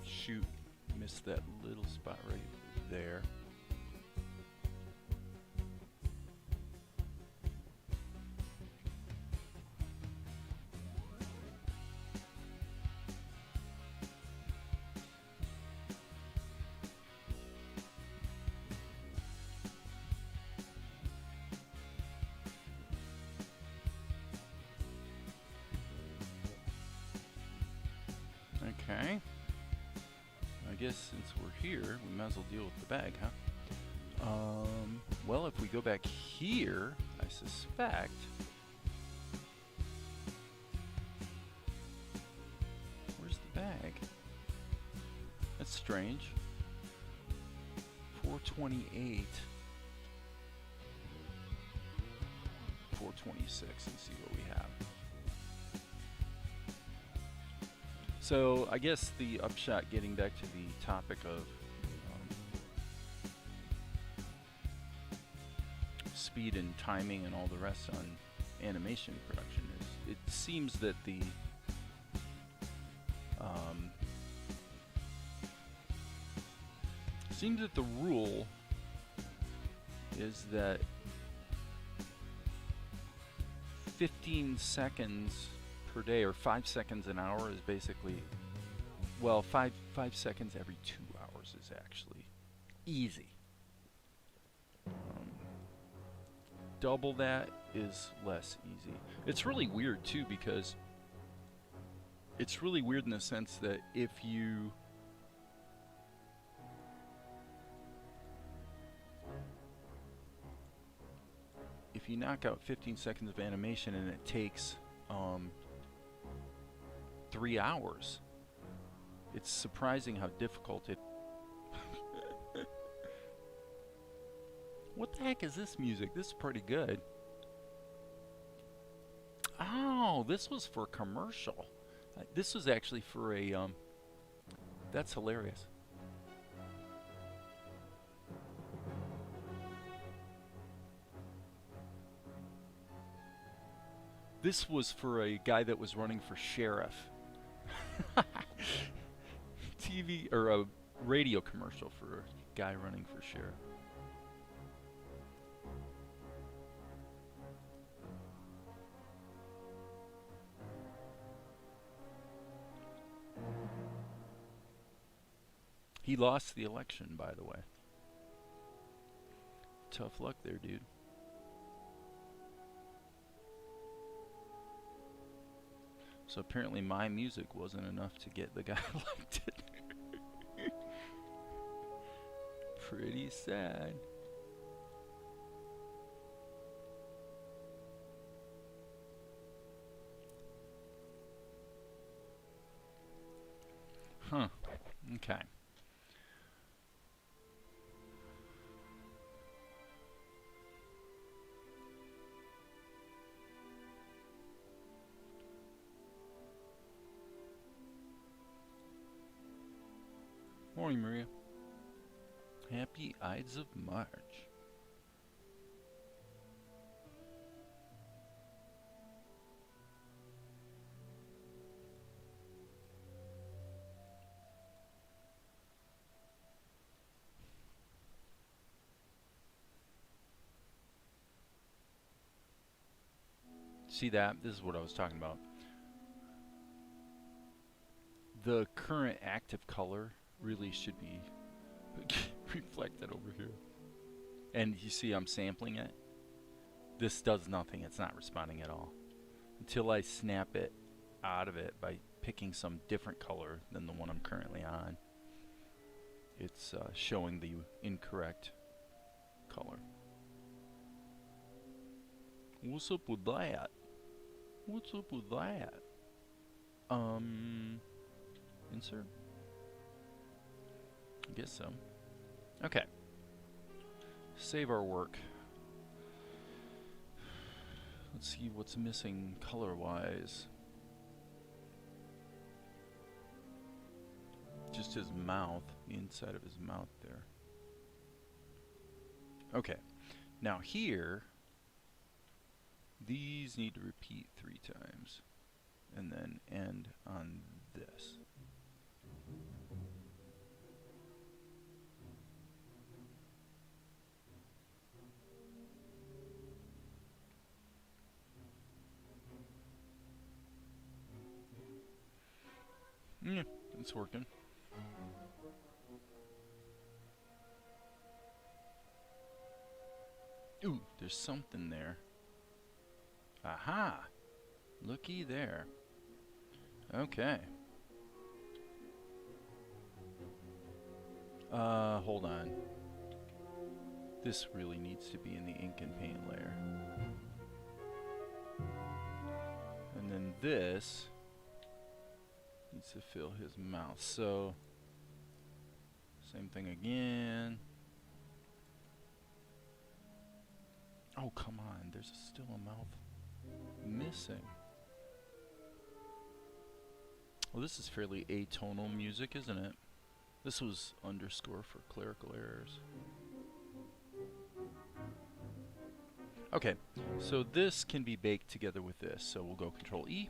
Shoot, missed that little spot right there. Okay. I guess since we're here, we might as well deal with the bag, huh? Well, if we go back here, I suspect... Where's the bag? That's strange. 428. 426, and see what we have. So I guess the upshot, getting back to the topic of speed and timing and all the rest on animation production, is it seems that the rule is that 15 seconds per day, or 5 seconds an hour, is basically, well, 5 seconds every 2 hours is actually easy. Double that is less easy. It's really weird too, because it's really weird in the sense that if you knock out 15 seconds of animation and it takes 3 hours, it's surprising how difficult it... What the heck is this music? This is pretty good. Oh, this was for a commercial. This was actually for a... That's hilarious. This was for a guy that was running for sheriff. TV, or a radio commercial for a guy running for sheriff. He lost the election, by the way. Tough luck there, dude. So apparently my music wasn't enough to get the guy elected. Pretty sad. Huh. Okay. Morning, Maria. Happy Ides of March. See that? This is what I was talking about. The current active color really should be reflected over here. And you see I'm sampling it. This does nothing. It's not responding at all. Until I snap it out of it by picking some different color than the one I'm currently on. It's showing the incorrect color. What's up with that? What's up with that? Insert? I guess so. Okay. Save our work. Let's see what's missing color-wise. Just his mouth, the inside of his mouth there. Okay, now here, these need to repeat 3 times, and then end on this. Yeah, it's working. Ooh, there's something there. Aha! Looky there. Okay. Hold on. This really needs to be in the ink and paint layer. And then this needs to fill his mouth. So, same thing again. Oh, come on. There's still a mouth missing. Well, this is fairly atonal music, isn't it? This was underscore for clerical errors. Okay, so this can be baked together with this. So we'll go Control E.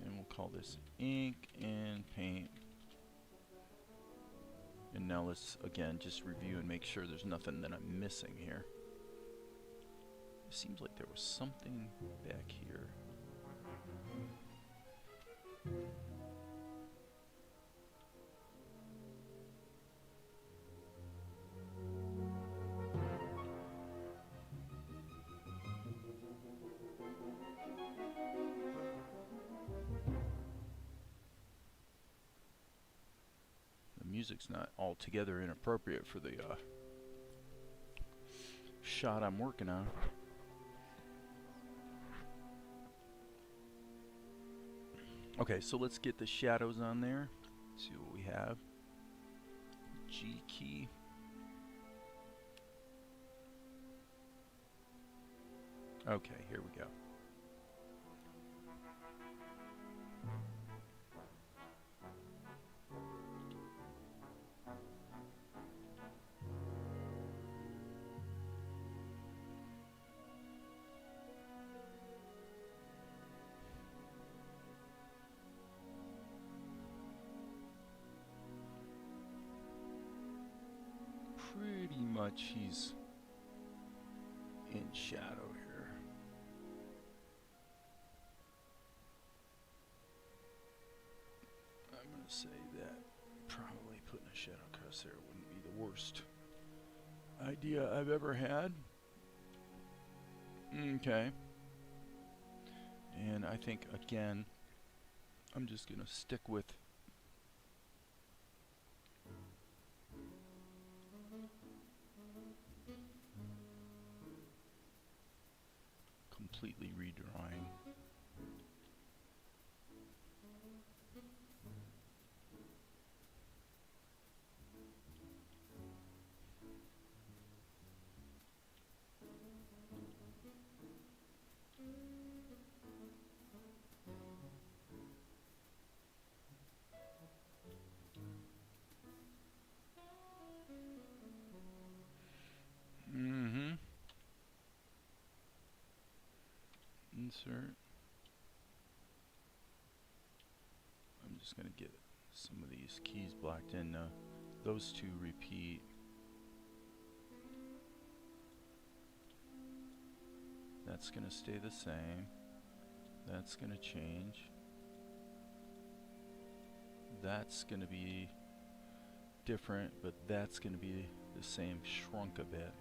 And we'll call this ink and paint. And now let's, again, just review and make sure there's nothing that I'm missing here. It seems like there was something back here. Music's not altogether inappropriate for the shot I'm working on. Okay, so let's get the shadows on there. See what we have. G key. Okay, here we go. Pretty much he's in shadow here. I'm going to say that probably putting a shadow across there wouldn't be the worst idea I've ever had. Okay. And I think, again, I'm just going to stick with completely redrawing. Insert. I'm just going to get some of these keys blocked in now. Those two repeat. That's going to stay the same. That's going to change. That's going to be different, but that's going to be the same, shrunk a bit.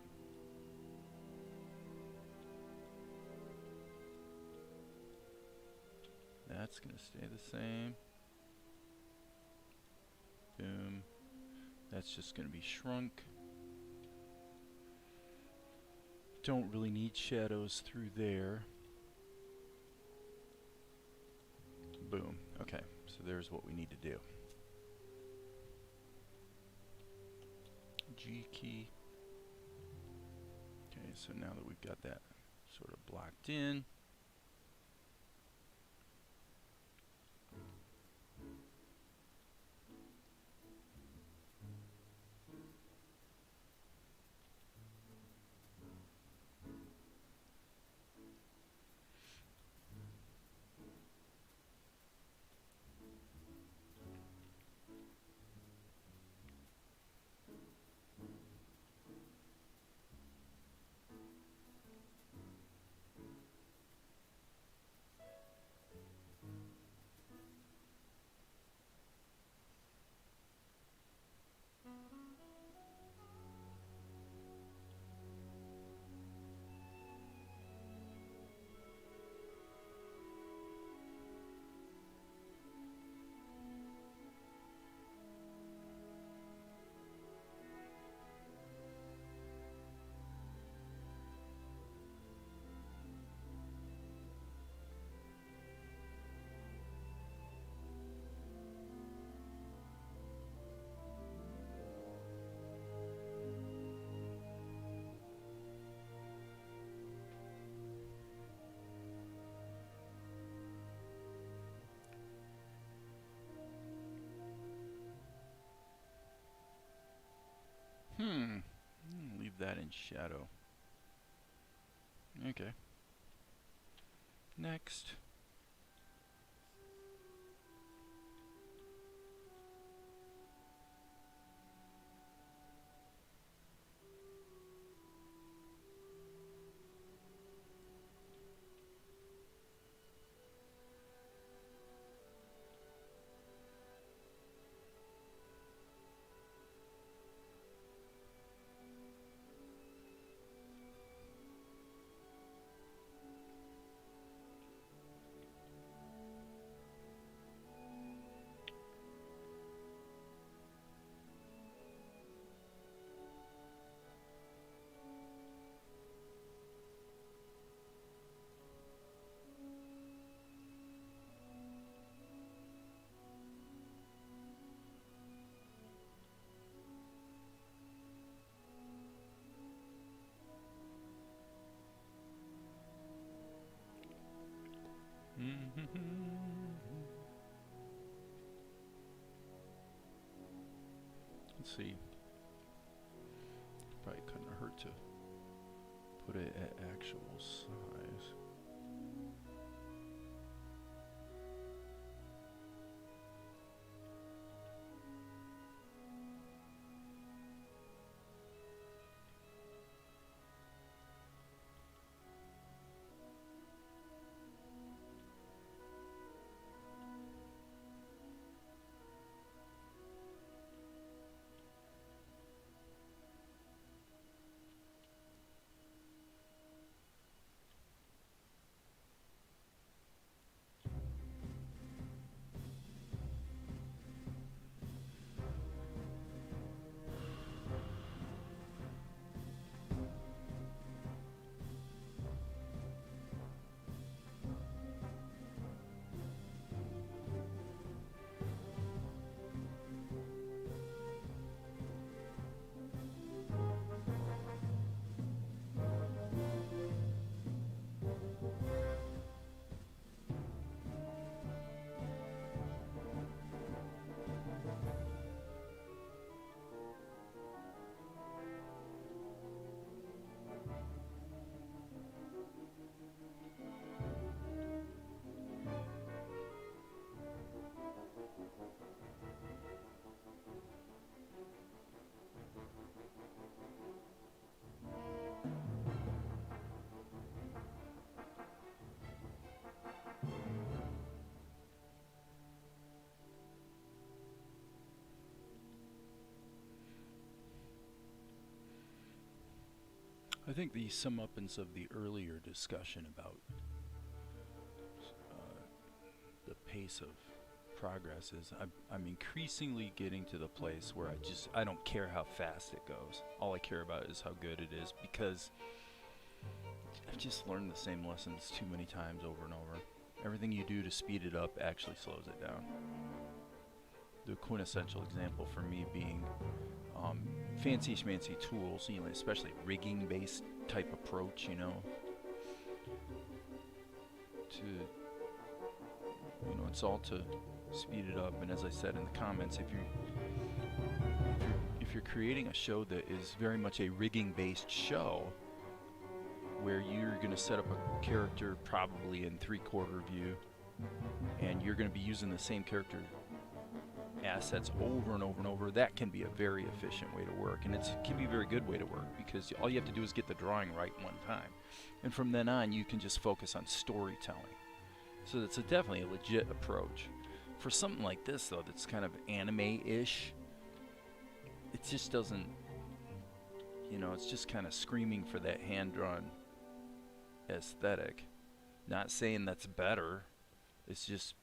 That's going to stay the same. Boom. That's just going to be shrunk. Don't really need shadows through there. Boom. Okay, so there's what we need to do. G key. Okay, so now that we've got that sort of blocked in, that in shadow. Okay. Next. Let's see. Probably couldn't hurt to put it at actual size. I think the sum-uppance of the earlier discussion about the pace of progress is I'm increasingly getting to the place where I don't care how fast it goes. All I care about is how good it is, because I've just learned the same lessons too many times over and over. Everything you do to speed it up actually slows it down. The quintessential example for me being fancy schmancy tools, you know, especially rigging based type approach, you know, to, you know, it's all to speed it up. And as I said in the comments, if you're creating a show that is very much a rigging based show, where you're going to set up a character probably in 3/4 view, and you're going to be using the same character assets over and over and over, that can be a very efficient way to work, and it can be a very good way to work, because all you have to do is get the drawing right one time, and from then on you can just focus on storytelling. So that's definitely a legit approach. For something like this though, that's kind of anime-ish, it just doesn't, you know, it's just kind of screaming for that hand-drawn aesthetic. Not saying that's better, it's just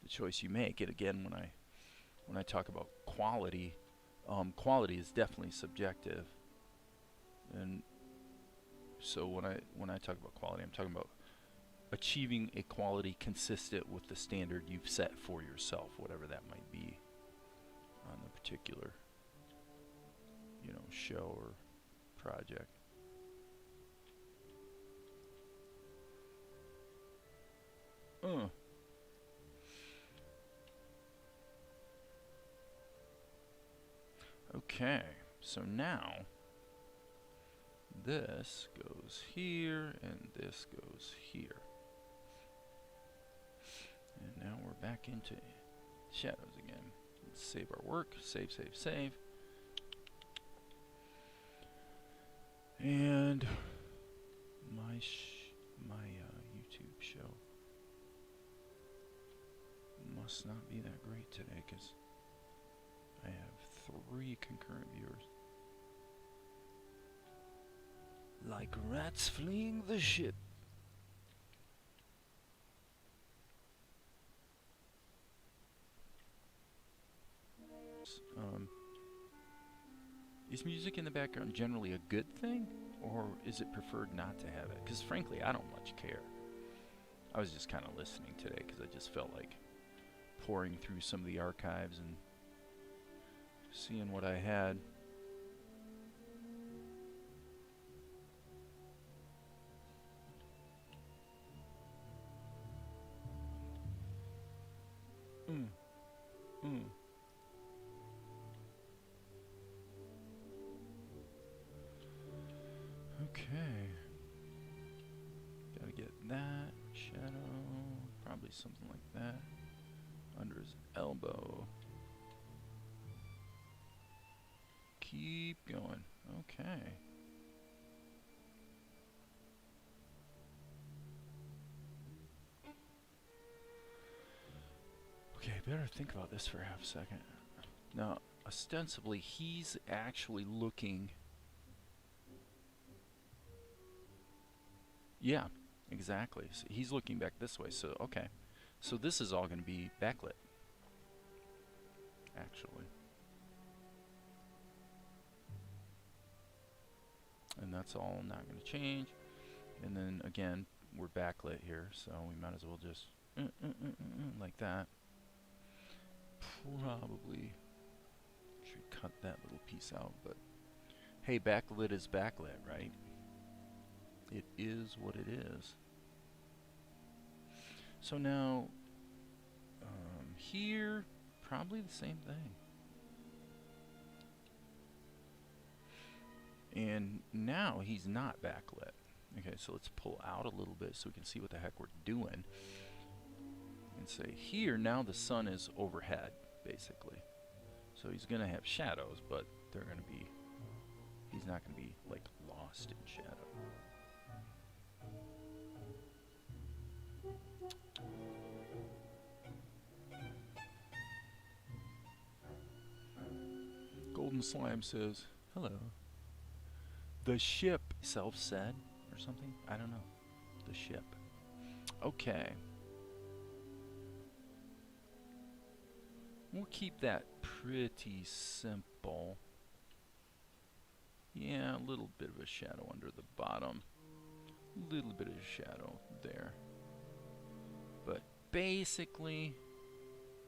the choice you make. And again, when I talk about quality, quality is definitely subjective, and so when I talk about quality, I'm talking about achieving a quality consistent with the standard you've set for yourself, whatever that might be on the particular, you know, show or project. Okay, so now This goes here, and this goes here. And now we're back into shadows again. Let's save our work. Save, save, save. And my YouTube show must not be that great today because I have 3 concurrent viewers. Like rats fleeing the ship. Is music in the background generally a good thing, or is it preferred not to have it? Because frankly, I don't much care. I was just kind of listening today because I just felt like pouring through some of the archives and seeing what I had. Okay. Gotta get that shadow, probably something like that, under his elbow. Keep going. Okay. Okay, better think about this for half a second. Now, ostensibly, he's actually looking. Yeah, exactly. So he's looking back this way. So, okay. So this is all going to be backlit, actually. And that's all not going to change. And then, again, we're backlit here, so we might as well just like that. Probably should cut that little piece out, but hey, backlit is backlit, right? It is what it is. So now, here, probably the same thing. And now he's not backlit. Okay, so let's pull out a little bit so we can see what the heck we're doing. And say here, now the sun is overhead, basically. So he's going to have shadows, but they're going to be, he's not going to be like lost in shadow. Golden Slime says, hello. The ship, self-said, or something? I don't know. The ship. Okay. We'll keep that pretty simple. Yeah, a little bit of a shadow under the bottom. A little bit of shadow there. But basically,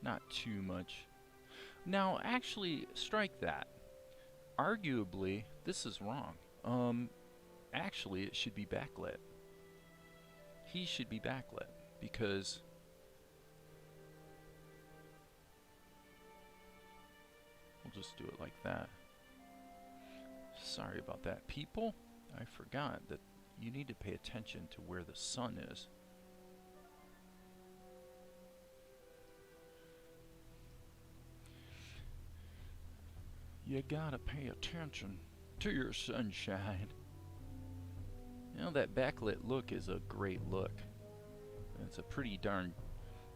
not too much. Now, actually, strike that. Arguably, this is wrong. Actually, it should be backlit. He should be backlit because we'll just do it like that. Sorry about that, people. I forgot that you need to pay attention to where the sun is. You gotta pay attention to your sunshine. You know, that backlit look is a great look. It's a pretty darn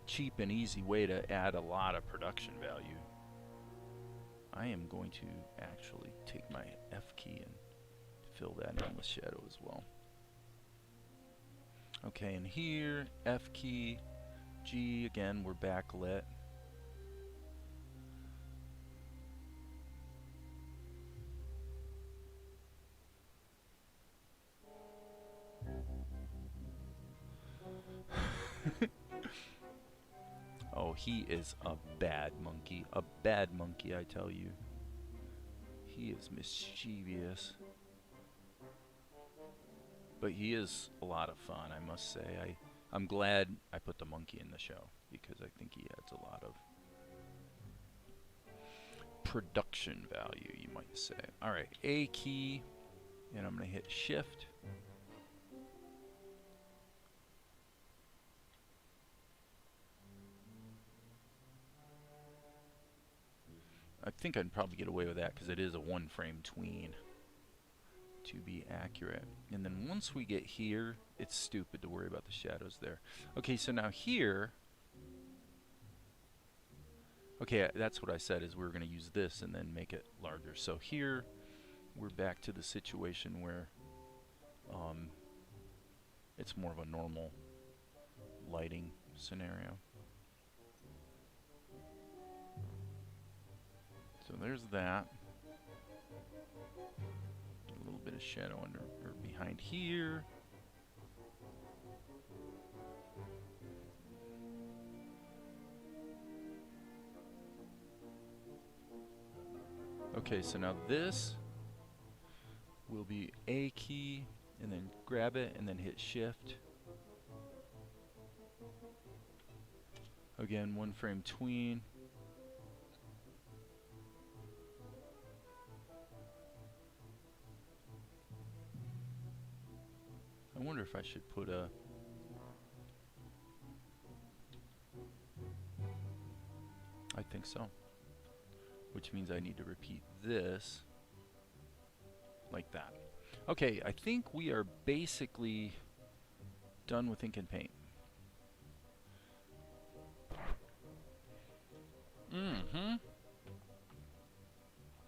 cheap and easy way to add a lot of production value. I am going to actually take my F key and fill that in with shadow as well. Okay, and here, F key, G, again, we're backlit. Oh, he is a bad monkey, I tell you. He is mischievous. But he is a lot of fun, I must say. I'm glad I put the monkey in the show because I think he adds a lot of production value, you might say. Alright, A key. and I'm going to hit shift. I think I'd probably get away with that because it is a one frame tween to be accurate. And then once we get here, it's stupid to worry about the shadows there. Okay, so now here, okay, that's what I said, is we're going to use this and then make it larger. So here, we're back to the situation where it's more of a normal lighting scenario. So there's that. A little bit of shadow under or behind here. Okay, so now this will be A key, and then grab it, and then hit shift. Again, one frame tween. I wonder if I should put a... I think so. Which means I need to repeat this like that. Okay, I think we are basically done with ink and paint.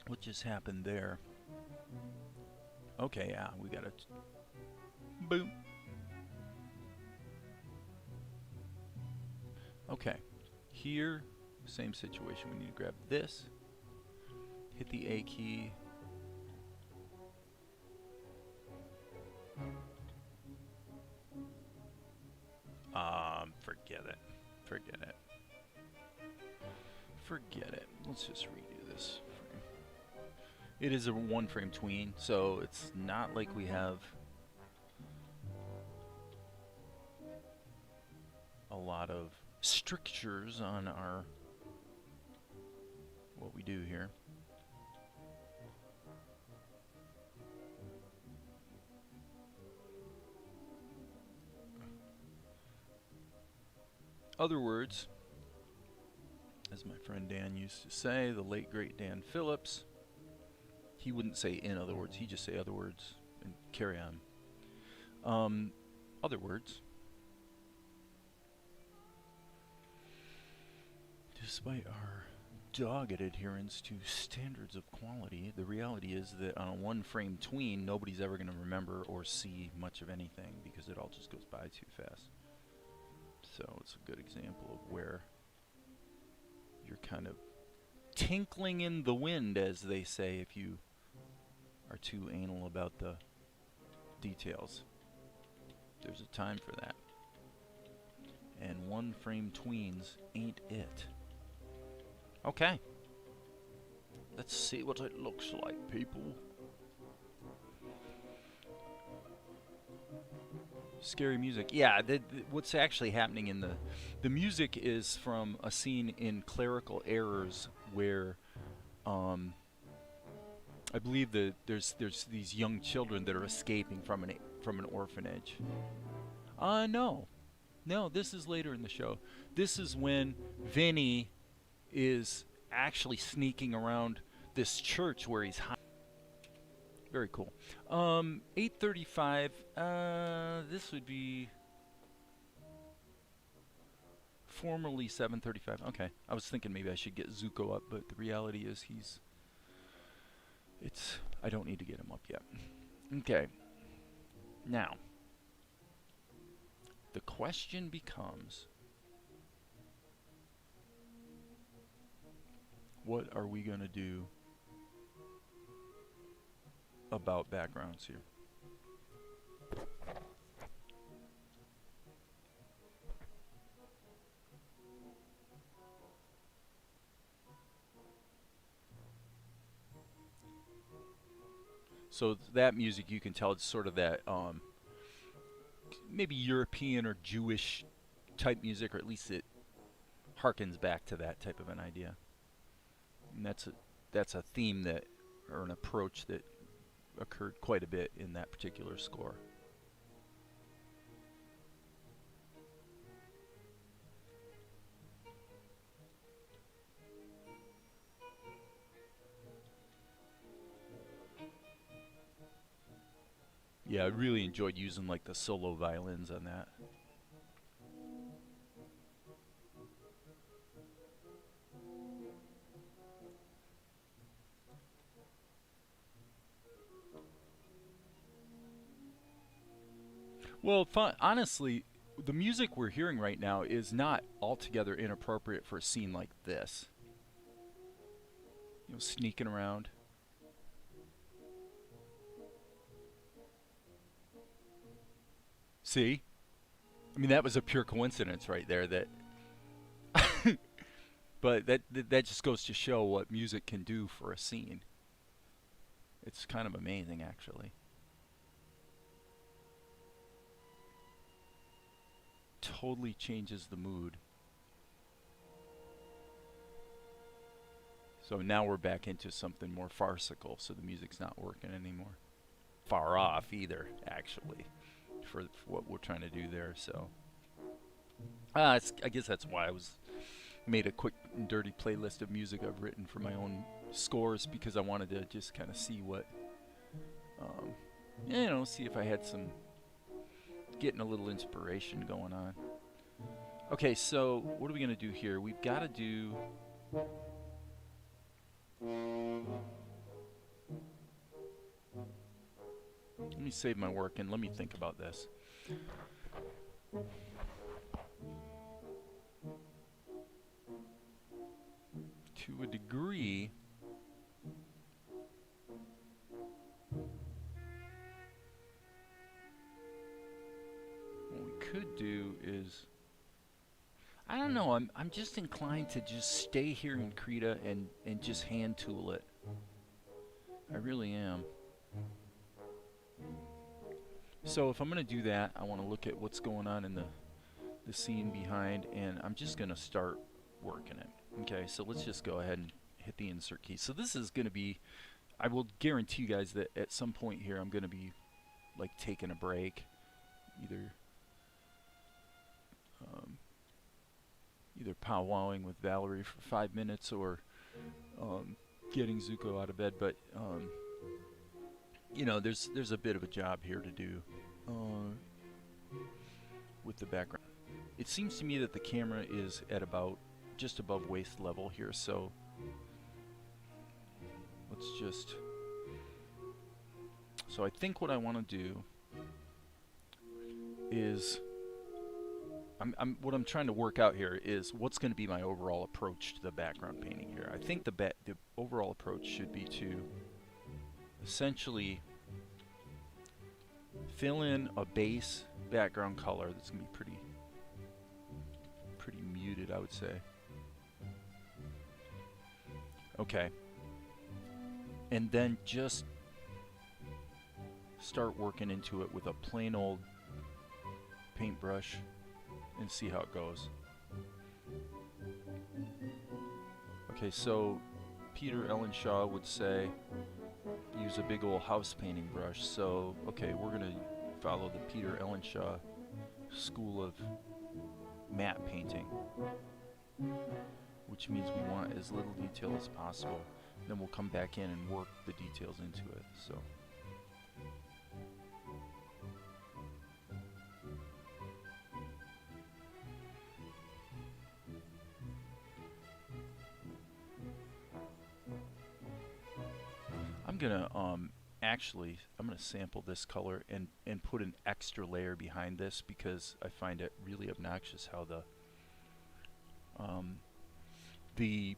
What just happened there? Okay, yeah, we got it. Boom. Okay, here, same situation. We need to grab this, hit the A key. Forget it. Forget it. Forget it. Let's just redo this frame. It is a one frame tween, so it's not like we have a lot of strictures on our what we do here. Other words, as my friend Dan used to say, the late great Dan Phillips, he wouldn't say in other words, he'd just say other words and carry on. Other words, despite our dogged adherence to standards of quality, the reality is that on a one frame tween, nobody's ever going to remember or see much of anything because it all just goes by too fast. So it's a good example of where you're kind of tinkling in the wind, as they say, if you are too anal about the details. There's a time for that. And one frame tweens ain't it. Okay. Let's see what it looks like, people. Scary music. Yeah, what's actually happening in the music is from a scene in Clerical Errors where I believe that there's these young children that are escaping from an orphanage. No, this is later in the show. This is when Vinny is actually sneaking around this church where he's hiding. Very cool. 8:35. This would be formerly 7:35. Okay, I was thinking maybe I should get Zuko up, but the reality is I don't need to get him up yet. Okay. Now, the question becomes, what are we going to do about backgrounds here? So that music, you can tell it's sort of that maybe European or Jewish type music, or at least it harkens back to that type of an idea. And that's a theme that, or an approach that occurred quite a bit in that particular score. Yeah, I really enjoyed using like the solo violins on that. Well, honestly, the music we're hearing right now is not altogether inappropriate for a scene like this. You know, sneaking around. See? I mean, that was a pure coincidence right there. That, but that just goes to show what music can do for a scene. It's kind of amazing, actually. Totally changes the mood. So now we're back into something more farcical, so the music's not working anymore. Far off either, actually, for what we're trying to do there. So, I guess that's why I made a quick and dirty playlist of music I've written for my own scores, because I wanted to just kind of see what, see if I had some, getting a little inspiration going on. Okay, so what are we gonna do here? We've got to do. Let me save my work and let me think about this. To a degree, what we could do is, I don't know, I'm just inclined to just stay here in Krita and just hand tool it. I really am. So if I'm going to do that, I want to look at what's going on in the scene behind, and I'm just going to start working it. Okay, so let's just go ahead and hit the insert key. So this is going to be, I will guarantee you guys that at some point here I'm going to be like taking a break, either powwowing with Valerie for 5 minutes, or getting Zuko out of bed. But you know, there's a bit of a job here to do with the background. It seems to me that the camera is at about just above waist level here, so let's just, so I think what I want to do is, what I'm trying to work out here is what's going to be my overall approach to the background painting here. I think the overall approach should be to essentially fill in a base background color that's going to be pretty muted, I would say. Okay. And then just start working into it with a plain old paintbrush and see how it goes. Okay, so Peter Ellenshaw would say use a big old house painting brush. So, okay, we're gonna follow the Peter Ellenshaw school of matte painting, which means we want as little detail as possible. Then we'll come back in and work the details into it. So. I'm gonna I'm gonna sample this color and put an extra layer behind this, because I find it really obnoxious how the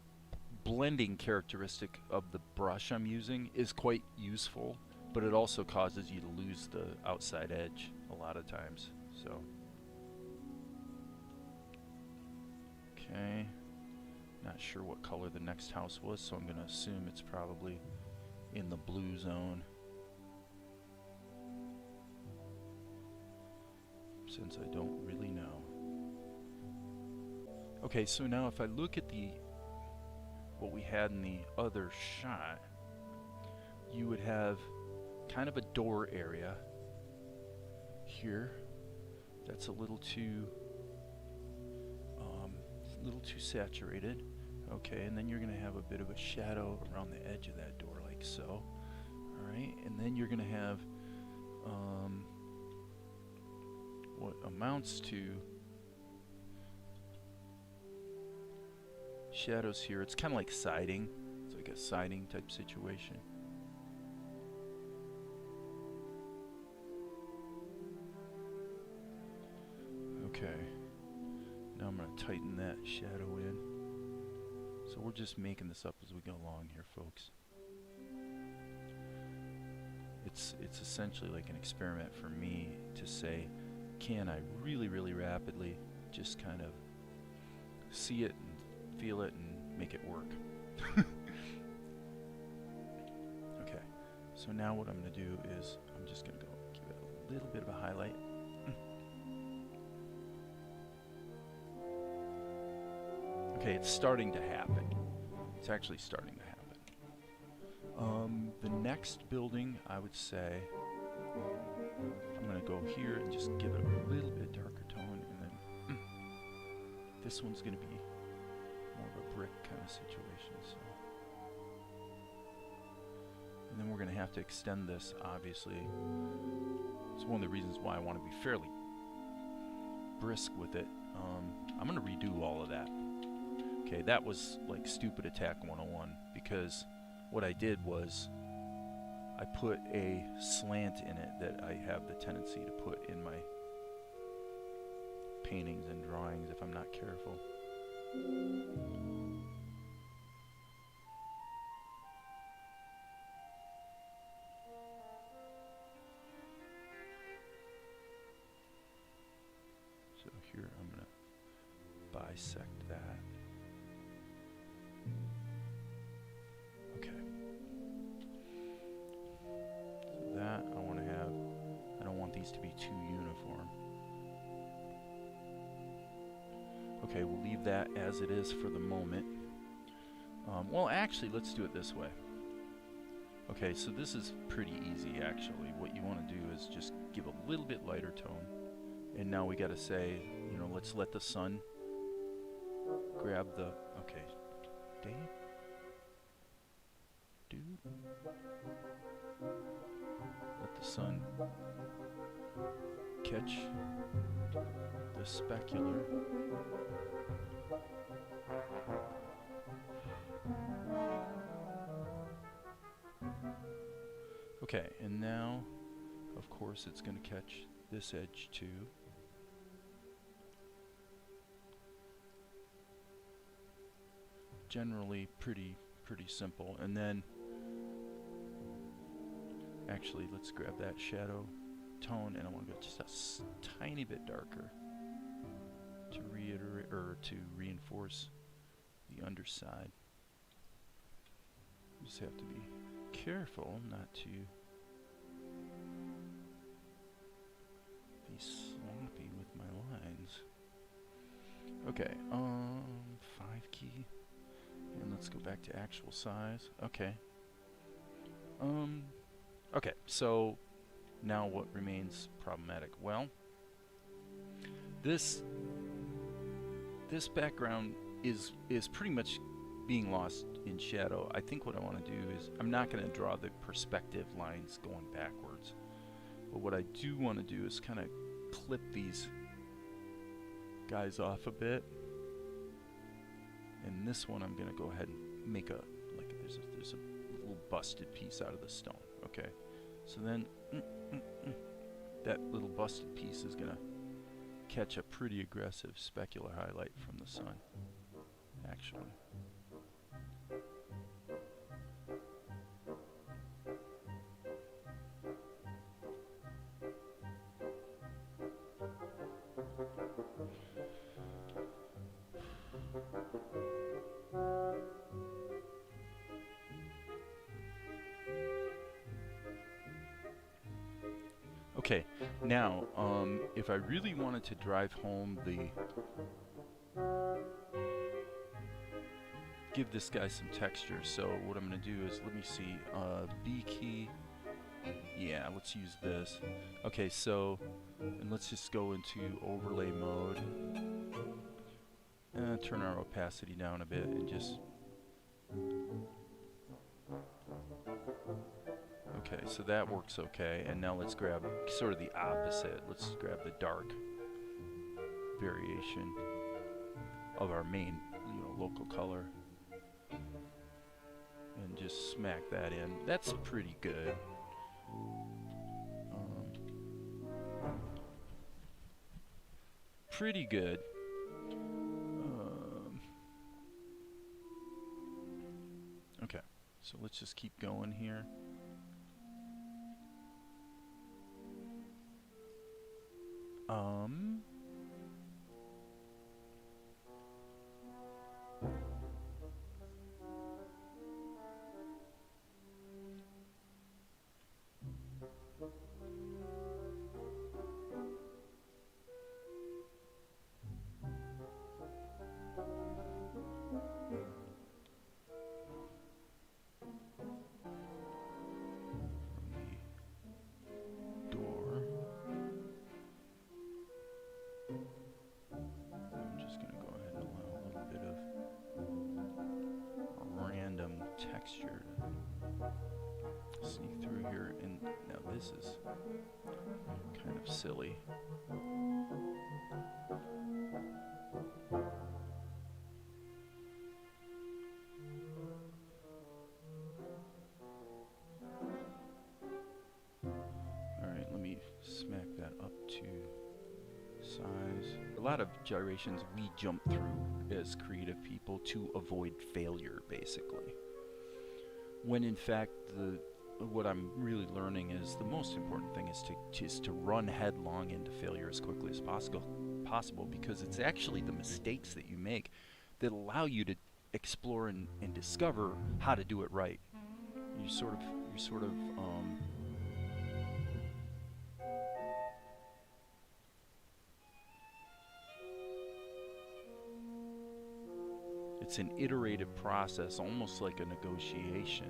blending characteristic of the brush I'm using is quite useful, but it also causes you to lose the outside edge a lot of times. So, okay, not sure what color the next house was, so I'm gonna assume it's probably in the blue zone, since I don't really know. Okay, so now if I look at what we had in the other shot, you would have kind of a door area here. That's a little too saturated. Okay, and then you're going to have a bit of a shadow around the edge of that door, like so. All right, and then you're going to have what amounts to shadows here. It's kind of like siding. It's like a siding type situation. Okay, now I'm going to tighten that shadow in. So we're just making this up as we go along here, folks. It's essentially like an experiment for me to say, can I really, really rapidly just kind of see it and feel it and make it work? Okay, so now what I'm going to do is I'm just going to go give it a little bit of a highlight. Okay, it's starting to happen. It's actually starting to happen. The next building, I would say, I'm going to go here and just give it a little bit darker tone, and then this one's going to be more of a brick kind of situation. So, and then we're going to have to extend this, obviously. It's one of the reasons why I want to be fairly brisk with it. I'm going to redo all of that. Okay, that was like stupid attack 101, because what I did was I put a slant in it that I have the tendency to put in my paintings and drawings if I'm not careful. So here I'm going to bisect that. To be too uniform. Okay, we'll leave that as it is for the moment. Well, actually, let's do it this way. Okay, so this is pretty easy, actually. What you want to do is just give a little bit lighter tone. And now we got to say, you know, let's let the sun grab the... Okay. Dang it. Dude. Let the sun catch the specular. Okay, and now, of course, it's going to catch this edge too. Generally pretty simple. And then, actually, let's grab that shadow tone, and I want to go just a tiny bit darker to reiterate or to reinforce the underside. You just have to be careful not to be sloppy with my lines. Okay, 5 key, and let's go back to actual size. Okay. Okay, so now what remains problematic? Well, this background is pretty much being lost in shadow. I think what I want to do is, I'm not going to draw the perspective lines going backwards, but what I do want to do is kind of clip these guys off a bit. And this one I'm going to go ahead and make a, like, there's a little busted piece out of the stone. Okay, so then that little busted piece is going to catch a pretty aggressive specular highlight from the sun, actually. Okay, now, if I really wanted to drive home give this guy some texture, so what I'm going to do is, let me see, B key, Yeah, let's use this. Okay, so, and let's just go into overlay mode. Turn our opacity down a bit and just... Okay, so that works okay. And now let's grab sort of the opposite. Let's grab the dark variation of our main, local color. And just smack that in. That's pretty good. Pretty good. Okay, so let's just keep going here. Texture to see through here, and now this is kind of silly. Alright, let me smack that up to size. A lot of gyrations we jump through as creative people to avoid failure, basically. When in fact, what I'm really learning is the most important thing is to run headlong into failure as quickly as possible, because it's actually the mistakes that you make that allow you to explore and discover how to do it right. You're sort of it's an iterative process, almost like a negotiation.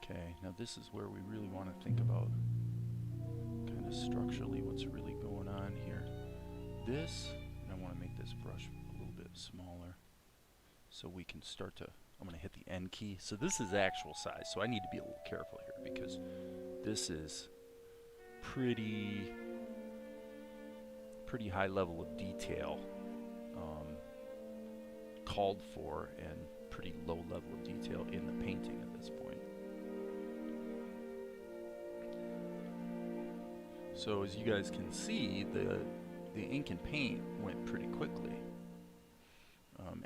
Okay, now this is where we really want to think about kind of structurally what's really going on here. This, and I want to make this brush a little bit smaller so we can start to... I'm going to hit the N key. So this is actual size, so I need to be a little careful here because this is pretty high level of detail called for, and pretty low level of detail in the painting at this point. So as you guys can see, the ink and paint went pretty quickly.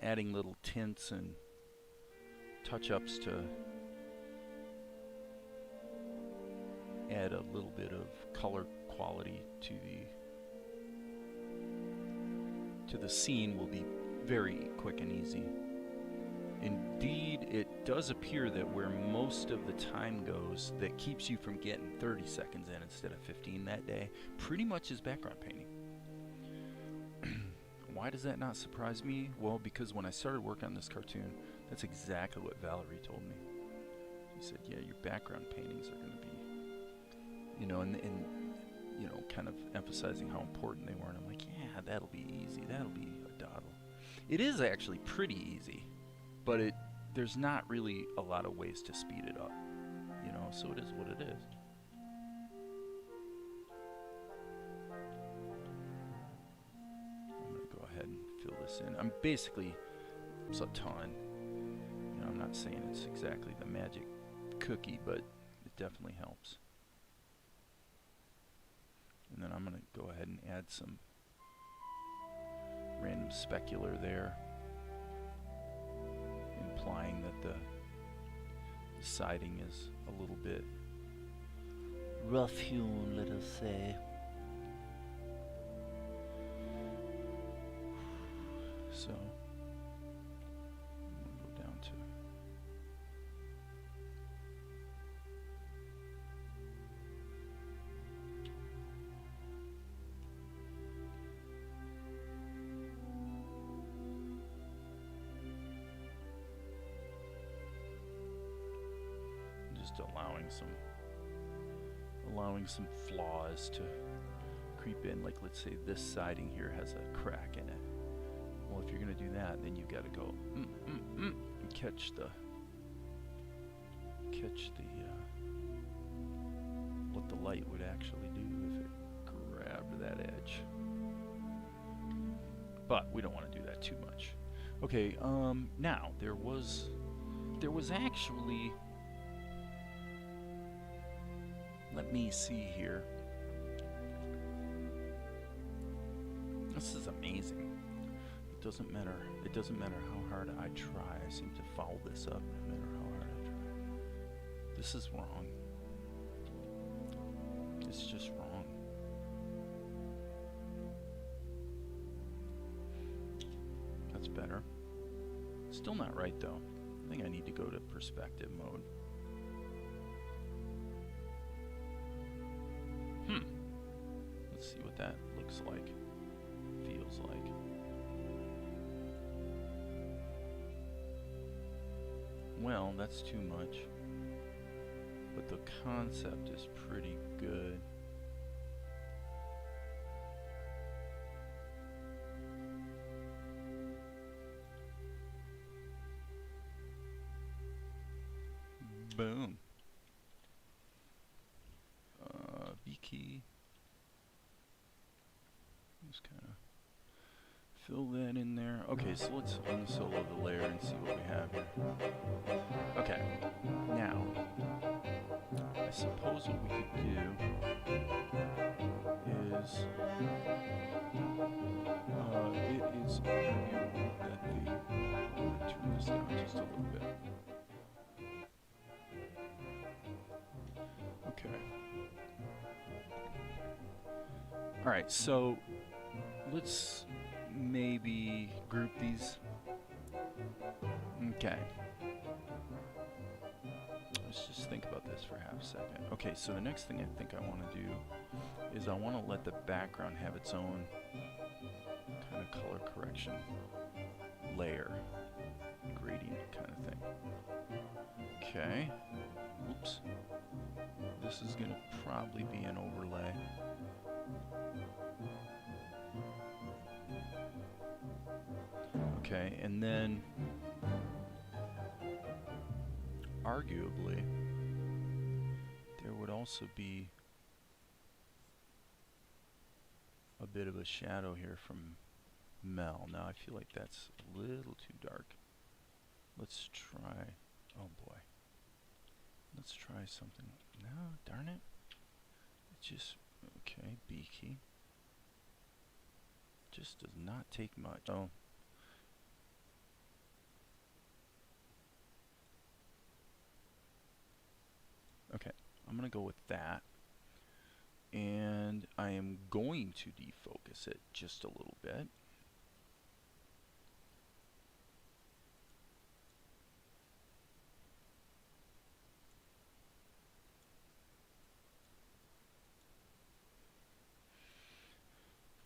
Adding little tints and touch-ups to add a little bit of color quality to the scene will be very quick and easy. Indeed, it does appear that where most of the time goes that keeps you from getting 30 seconds in instead of 15 that day pretty much is background painting. Why does that not surprise me? Well, because when I started work on this cartoon, that's exactly what Valerie told me. She said, yeah, your background paintings are going to be, and kind of emphasizing how important they were. And I'm like, yeah, that'll be easy. That'll be a doddle. It is actually pretty easy, but there's not really a lot of ways to speed it up, so it is what it is. I'm going to go ahead and fill this in. I'm basically, it's a ton. I'm not saying it's exactly the magic cookie, but it definitely helps. And then I'm going to go ahead and add some random specular there, implying that the siding is a little bit rough-hewn, let us say. So we'll go down to just allowing some flaws to creep in. Like, let's say this siding here has a crack in it. Well, if you're going to do that, then you've got to go and catch the what the light would actually do if it grabbed that edge. But we don't want to do that too much. Okay, now there was actually, let me see here. This is amazing. It doesn't matter how hard I try. I seem to foul this up no matter how hard I try. This is wrong. It's just wrong. That's better. Still not right though. I think I need to go to perspective mode. Let's see what that looks like, feels like. Well, that's too much. But the concept is pretty good. Boom. B key. Just kind of fill that in there. Okay, so let's unsolo the layer and see what we have here. Okay, now I suppose what we could do is it is arguable that I'm going to turn this down just a little bit. Okay. Alright, so let's maybe group these. Okay. Let's just think about this for half a second. Okay, so the next thing I think I want to do is I want to let the background have its own kind of color correction layer, gradient kind of thing. Okay. Oops. This is going to probably be an overlay. Okay, and then arguably there would also be a bit of a shadow here from Mel. Now I feel like that's a little too dark. Let's try, oh boy. Let's try something. No, darn it. It just, okay, B key. Just does not take much. Oh. Okay, I'm going to go with that. And I am going to defocus it just a little bit.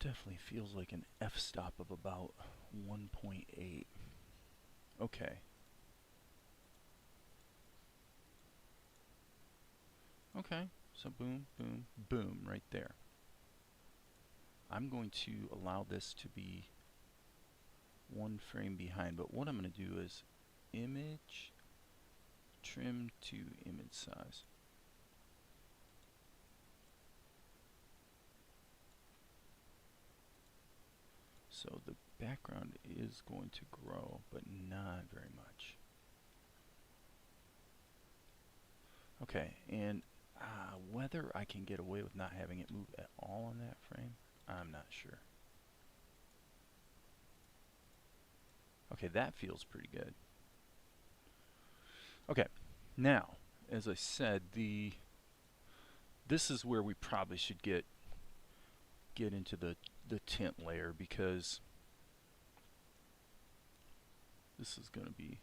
Definitely feels like an f-stop of about 1.8. Okay. Okay, so boom, boom, boom, right there. I'm going to allow this to be one frame behind, but what I'm going to do is image, trim to image size. So the background is going to grow, but not very much. Okay, and whether I can get away with not having it move at all on that frame, I'm not sure. Okay, that feels pretty good. Okay, now, as I said, this is where we probably should get into the tint layer, because this is going to be,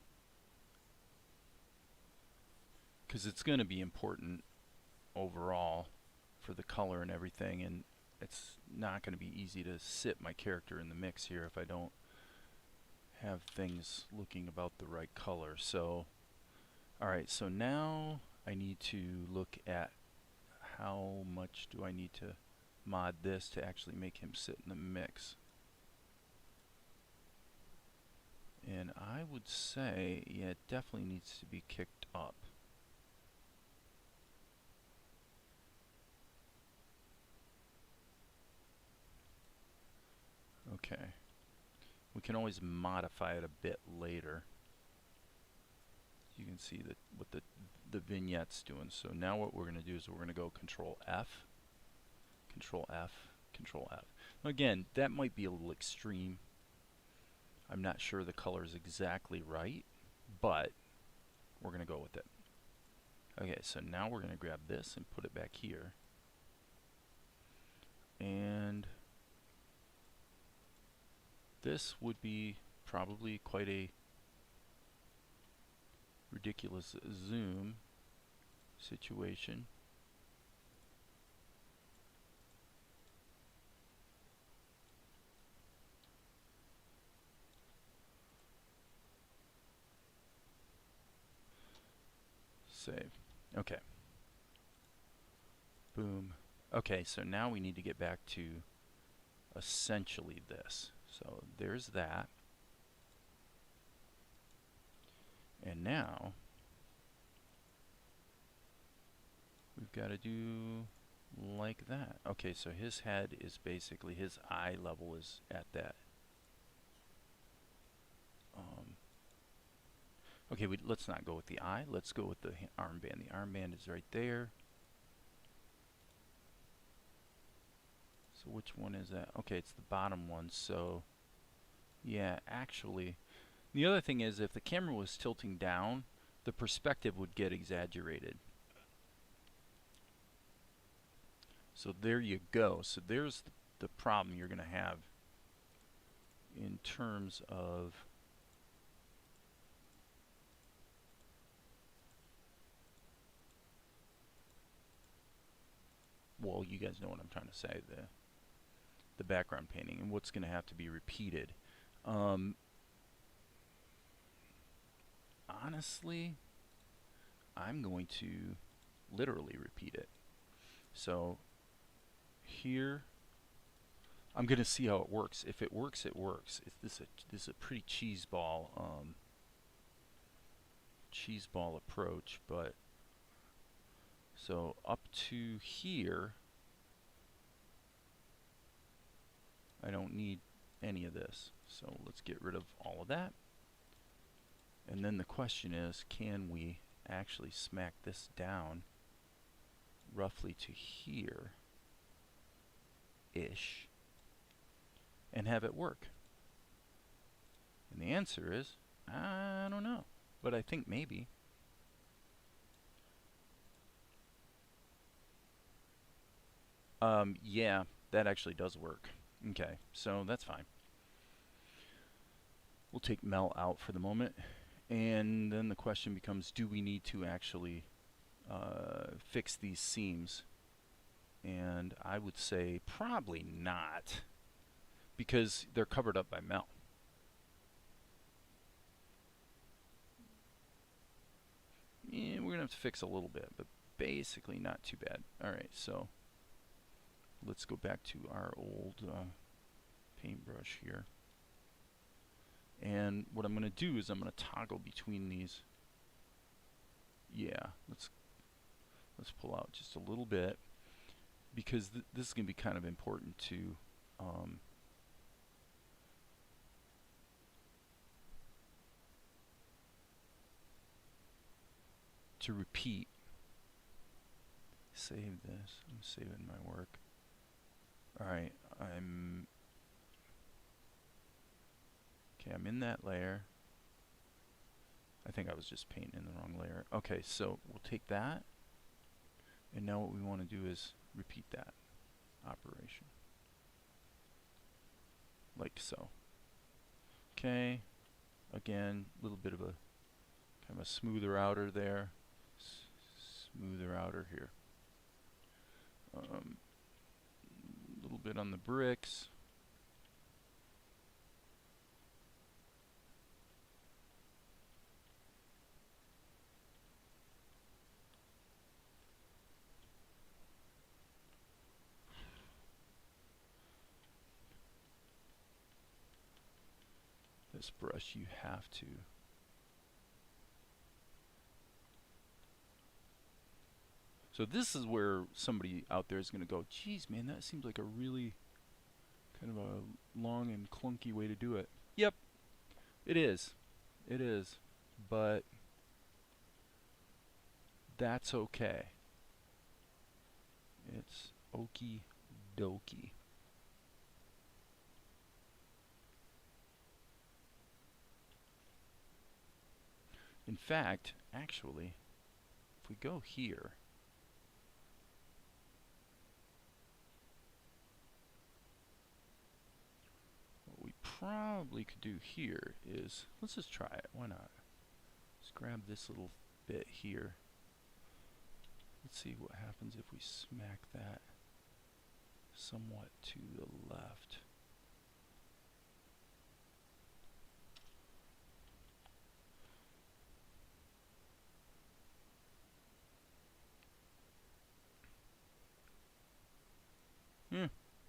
it's going to be important overall for the color and everything, and it's not going to be easy to sit my character in the mix here if I don't have things looking about the right color. So alright, so now I need to look at how much do I need to mod this to actually make him sit in the mix. And I would say, yeah, it definitely needs to be kicked up. Okay. We can always modify it a bit later. You can see that what the vignette's doing. So now what we're going to do is we're going to go Control F, Control F, Control F. Now again, that might be a little extreme. I'm not sure the color is exactly right, but we're going to go with it. Okay, so now we're going to grab this and put it back here. And this would be probably quite a ridiculous zoom situation. Save. Okay. Boom. Okay, so now we need to get back to essentially this. So there's that. And now we've got to do like that. Okay, so his head is basically, his eye level is at that. Okay, let's not go with the eye. Let's go with the armband. The armband is right there. So which one is that? Okay, it's the bottom one. So yeah, actually, the other thing is if the camera was tilting down, the perspective would get exaggerated. So there you go. So there's the problem you're going to have in terms of well, you guys know what I'm trying to say, the background painting and what's going to have to be repeated. Honestly, I'm going to literally repeat it. So here, I'm going to see how it works. If it works, it works. This is a pretty cheeseball approach, but so up to here, I don't need any of this. So let's get rid of all of that. And then the question is, can we actually smack this down roughly to here-ish and have it work? And the answer is, I don't know, but I think maybe. Yeah, that actually does work. Okay, so that's fine. We'll take Mel out for the moment. And then the question becomes, do we need to actually fix these seams? And I would say probably not, because they're covered up by Mel. Yeah, we're going to have to fix a little bit, but basically not too bad. Alright, so let's go back to our old paintbrush here. And what I'm going to do is I'm going to toggle between these. Yeah, let's pull out just a little bit, because this is going to be kind of important to repeat. Save this. I'm saving my work. Alright, I'm in that layer. I think I was just painting in the wrong layer. Okay, so we'll take that, and now what we want to do is repeat that operation. Like so. Okay, again, a little bit of a kind of a smoother outer there. Smoother outer here. A little bit on the bricks. This brush you have to. So this is where somebody out there is going to go, geez, man, that seems like a really kind of a long and clunky way to do it. Yep, it is. It is. But that's okay. It's okie dokie. In fact, actually, if we go here, what we probably could do here is, let's just try it. Why not? Let's grab this little bit here. Let's see what happens if we smack that somewhat to the left.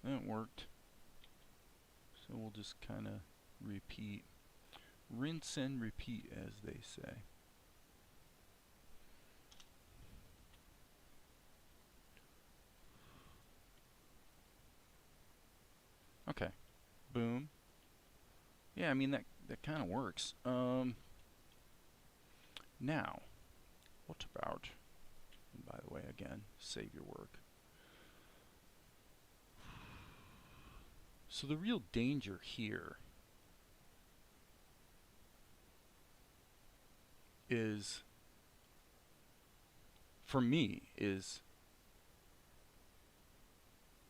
That worked. So we'll just kind of repeat. Rinse and repeat, as they say. Okay. Boom. Yeah, I mean, that kind of works. Now, what about, and by the way, again, save your work. So the real danger here is, for me, is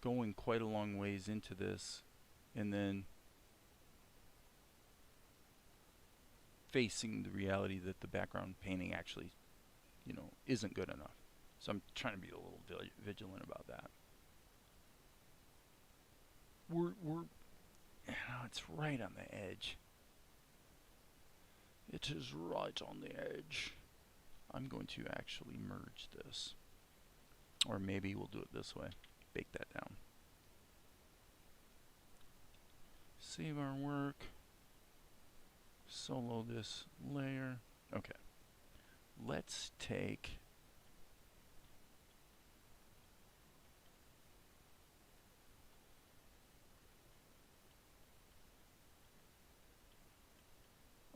going quite a long ways into this and then facing the reality that the background painting actually, you know, isn't good enough. So I'm trying to be a little vigilant about that. We're you know, it's right on the edge. It is right on the edge. I'm going to actually merge this. Or maybe we'll do it this way. Bake that down. Save our work. Solo this layer. Okay. Let's take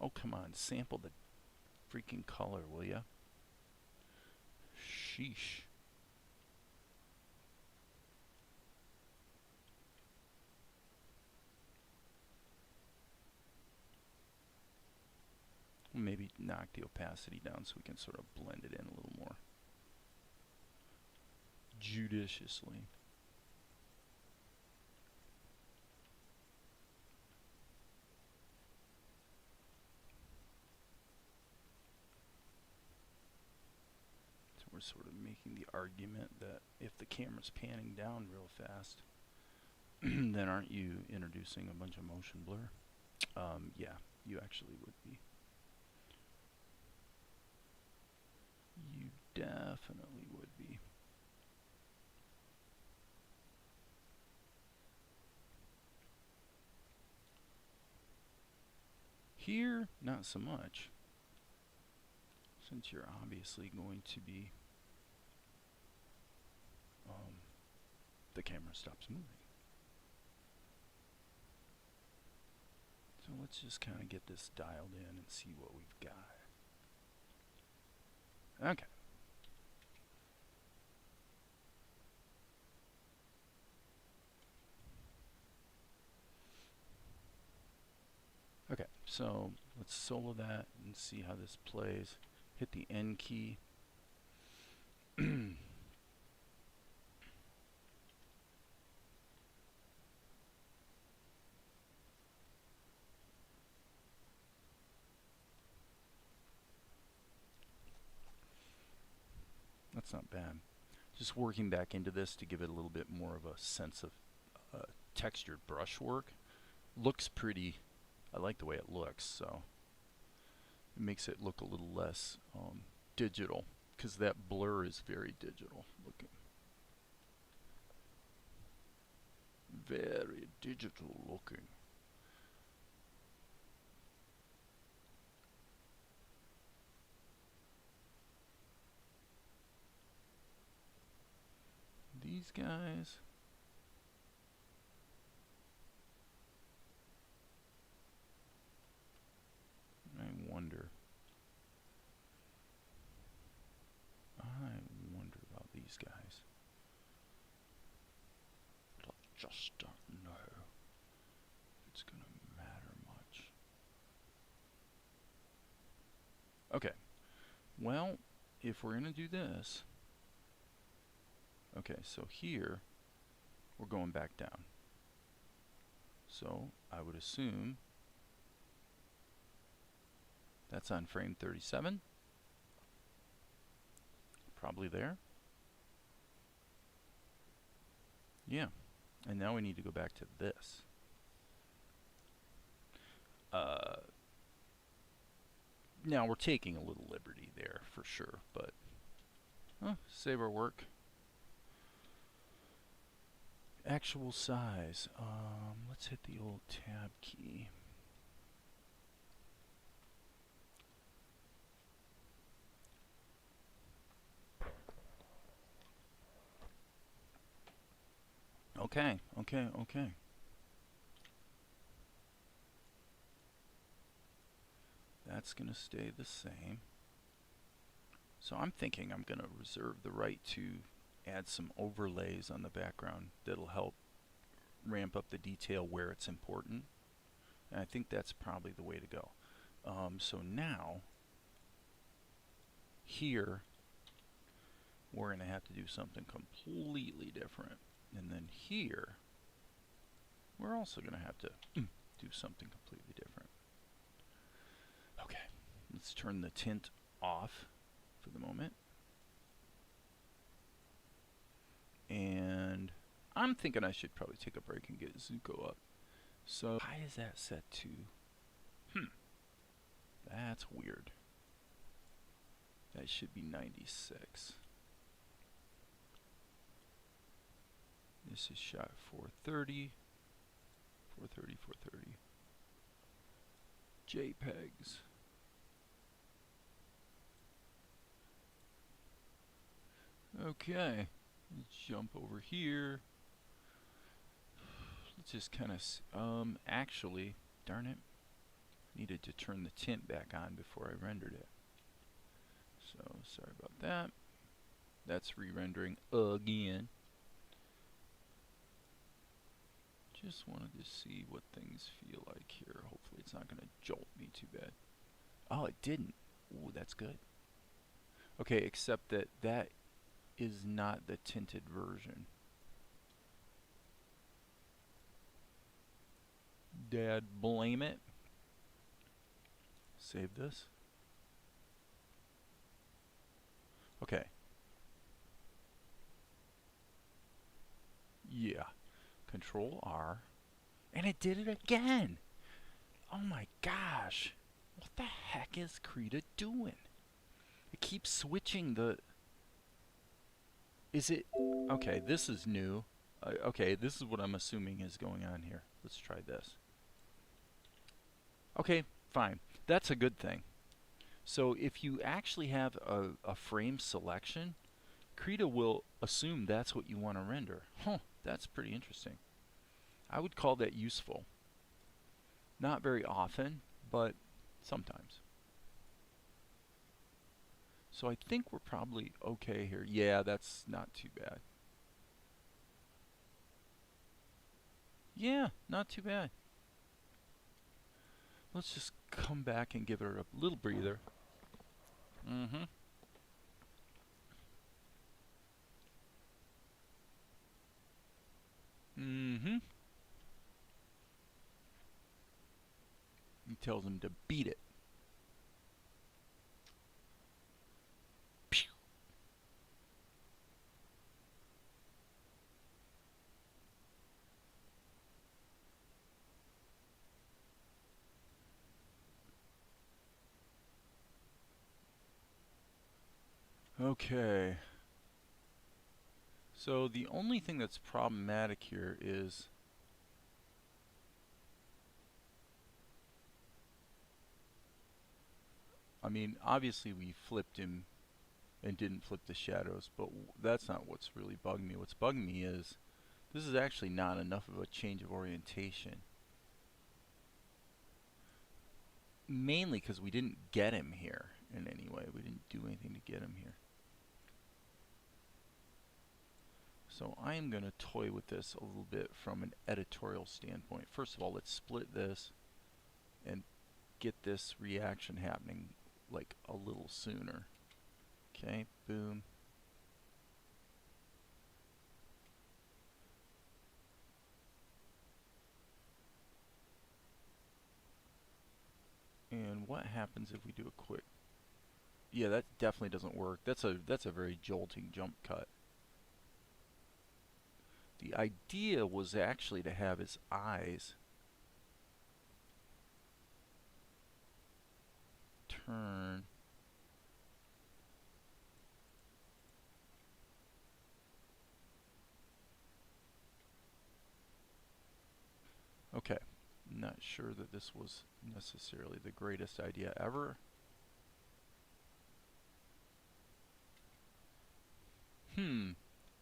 oh, come on, sample the freaking color, will ya? Sheesh. Maybe knock the opacity down so we can sort of blend it in a little more judiciously. So we're sort of making the argument that if the camera's panning down real fast, then aren't you introducing a bunch of motion blur? Yeah, you actually would be. You definitely would be. Here, not so much, since you're obviously going to be, the camera stops moving. So let's just kind of get this dialed in and see what we've got. Okay. Okay, so let's solo that and see how this plays. Hit the N key. That's not bad. Just working back into this to give it a little bit more of a sense of textured brushwork. Looks pretty. I like the way it looks, so it makes it look a little less digital, because that blur is very digital looking. Very digital looking. guys. I wonder about these guys. But I just don't know if it's going to matter much. Okay. Well, if we're going to do this, okay, so here we're going back down. So I would assume that's on frame 37. Probably there. Yeah. And now we need to go back to this. Now we're taking a little liberty there for sure, but save our work. Actual size. Let's hit the old tab key. Okay. That's going to stay the same. So I'm thinking I'm going to reserve the right to add some overlays on the background that'll help ramp up the detail where it's important. And I think that's probably the way to go. So now, here, we're going to have to do something completely different. And then here, we're also going to have to do something completely different. Okay, let's turn the tint off for the moment. And I'm thinking I should probably take a break and get Zuko up. So why is that set to? That's weird. That should be 96. This is shot 430. 430. JPEGs. Okay, let's jump over here. Let's just kind of, actually, darn it, needed to turn the tint back on before I rendered it. So, sorry about that. That's re-rendering again. Just wanted to see what things feel like here. Hopefully it's not going to jolt me too bad. Oh, it didn't. Ooh, that's good. Okay, except that that is not the tinted version. Dad, blame it. Save this. Okay. Yeah. Control R. And it did it again. Oh my gosh. What the heck is Krita doing? It keeps switching the... Is it... Okay, this is new. Okay, this is what I'm assuming is going on here. Let's try this. Okay, fine. That's a good thing. So if you actually have a frame selection, Krita will assume that's what you want to render. Huh, that's pretty interesting. I would call that useful. Not very often, but sometimes. So I think we're probably okay here. Yeah, that's not too bad. Yeah, not too bad. Let's just come back and give her a little breather. He tells him to beat it. Pew. Okay. So the only thing that's problematic here is I mean, obviously we flipped him and didn't flip the shadows, but that's not what's really bugging me. What's bugging me is this is actually not enough of a change of orientation. Mainly because we didn't get him here in any way. We didn't do anything to get him here. So I am going to toy with this a little bit from an editorial standpoint. First of all, let's split this and get this reaction happening like a little sooner. Okay, boom. And what happens if we do a quick? Yeah, that definitely doesn't work. That's a very jolting jump cut. The idea was actually to have his eyes turn okay. Not sure that this was necessarily the greatest idea ever.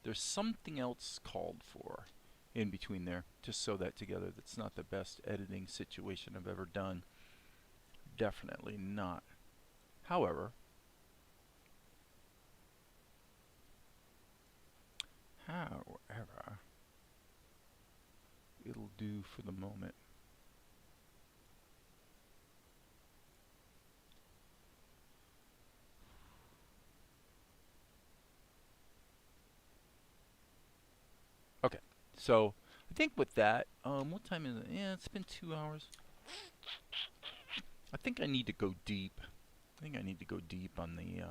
There's something else called for in between there to sew that together. That's not the best editing situation I've ever done. Definitely not. However, it'll do for the moment. Okay, so I think with that, what time is it? Yeah, it's been 2 hours. I think I need to go deep. I think I need to go deep on the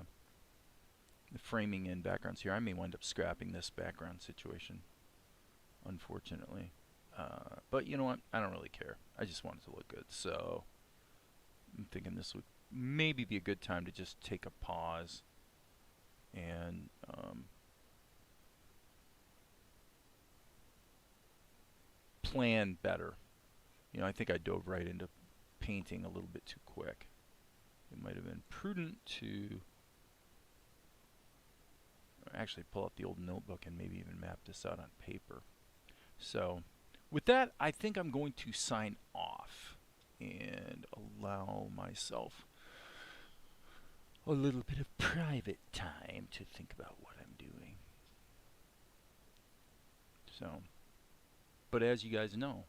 framing and backgrounds here. I may wind up scrapping this background situation, unfortunately. But you know what? I don't really care. I just want it to look good. So I'm thinking this would maybe be a good time to just take a pause and plan better. You know, I think I dove right into painting a little bit too quick. It might have been prudent to actually pull out the old notebook and maybe even map this out on paper. So with that, I think I'm going to sign off and allow myself a little bit of private time to think about what I'm doing. So, but as you guys know,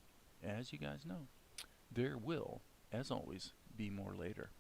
there will, as always, be more later.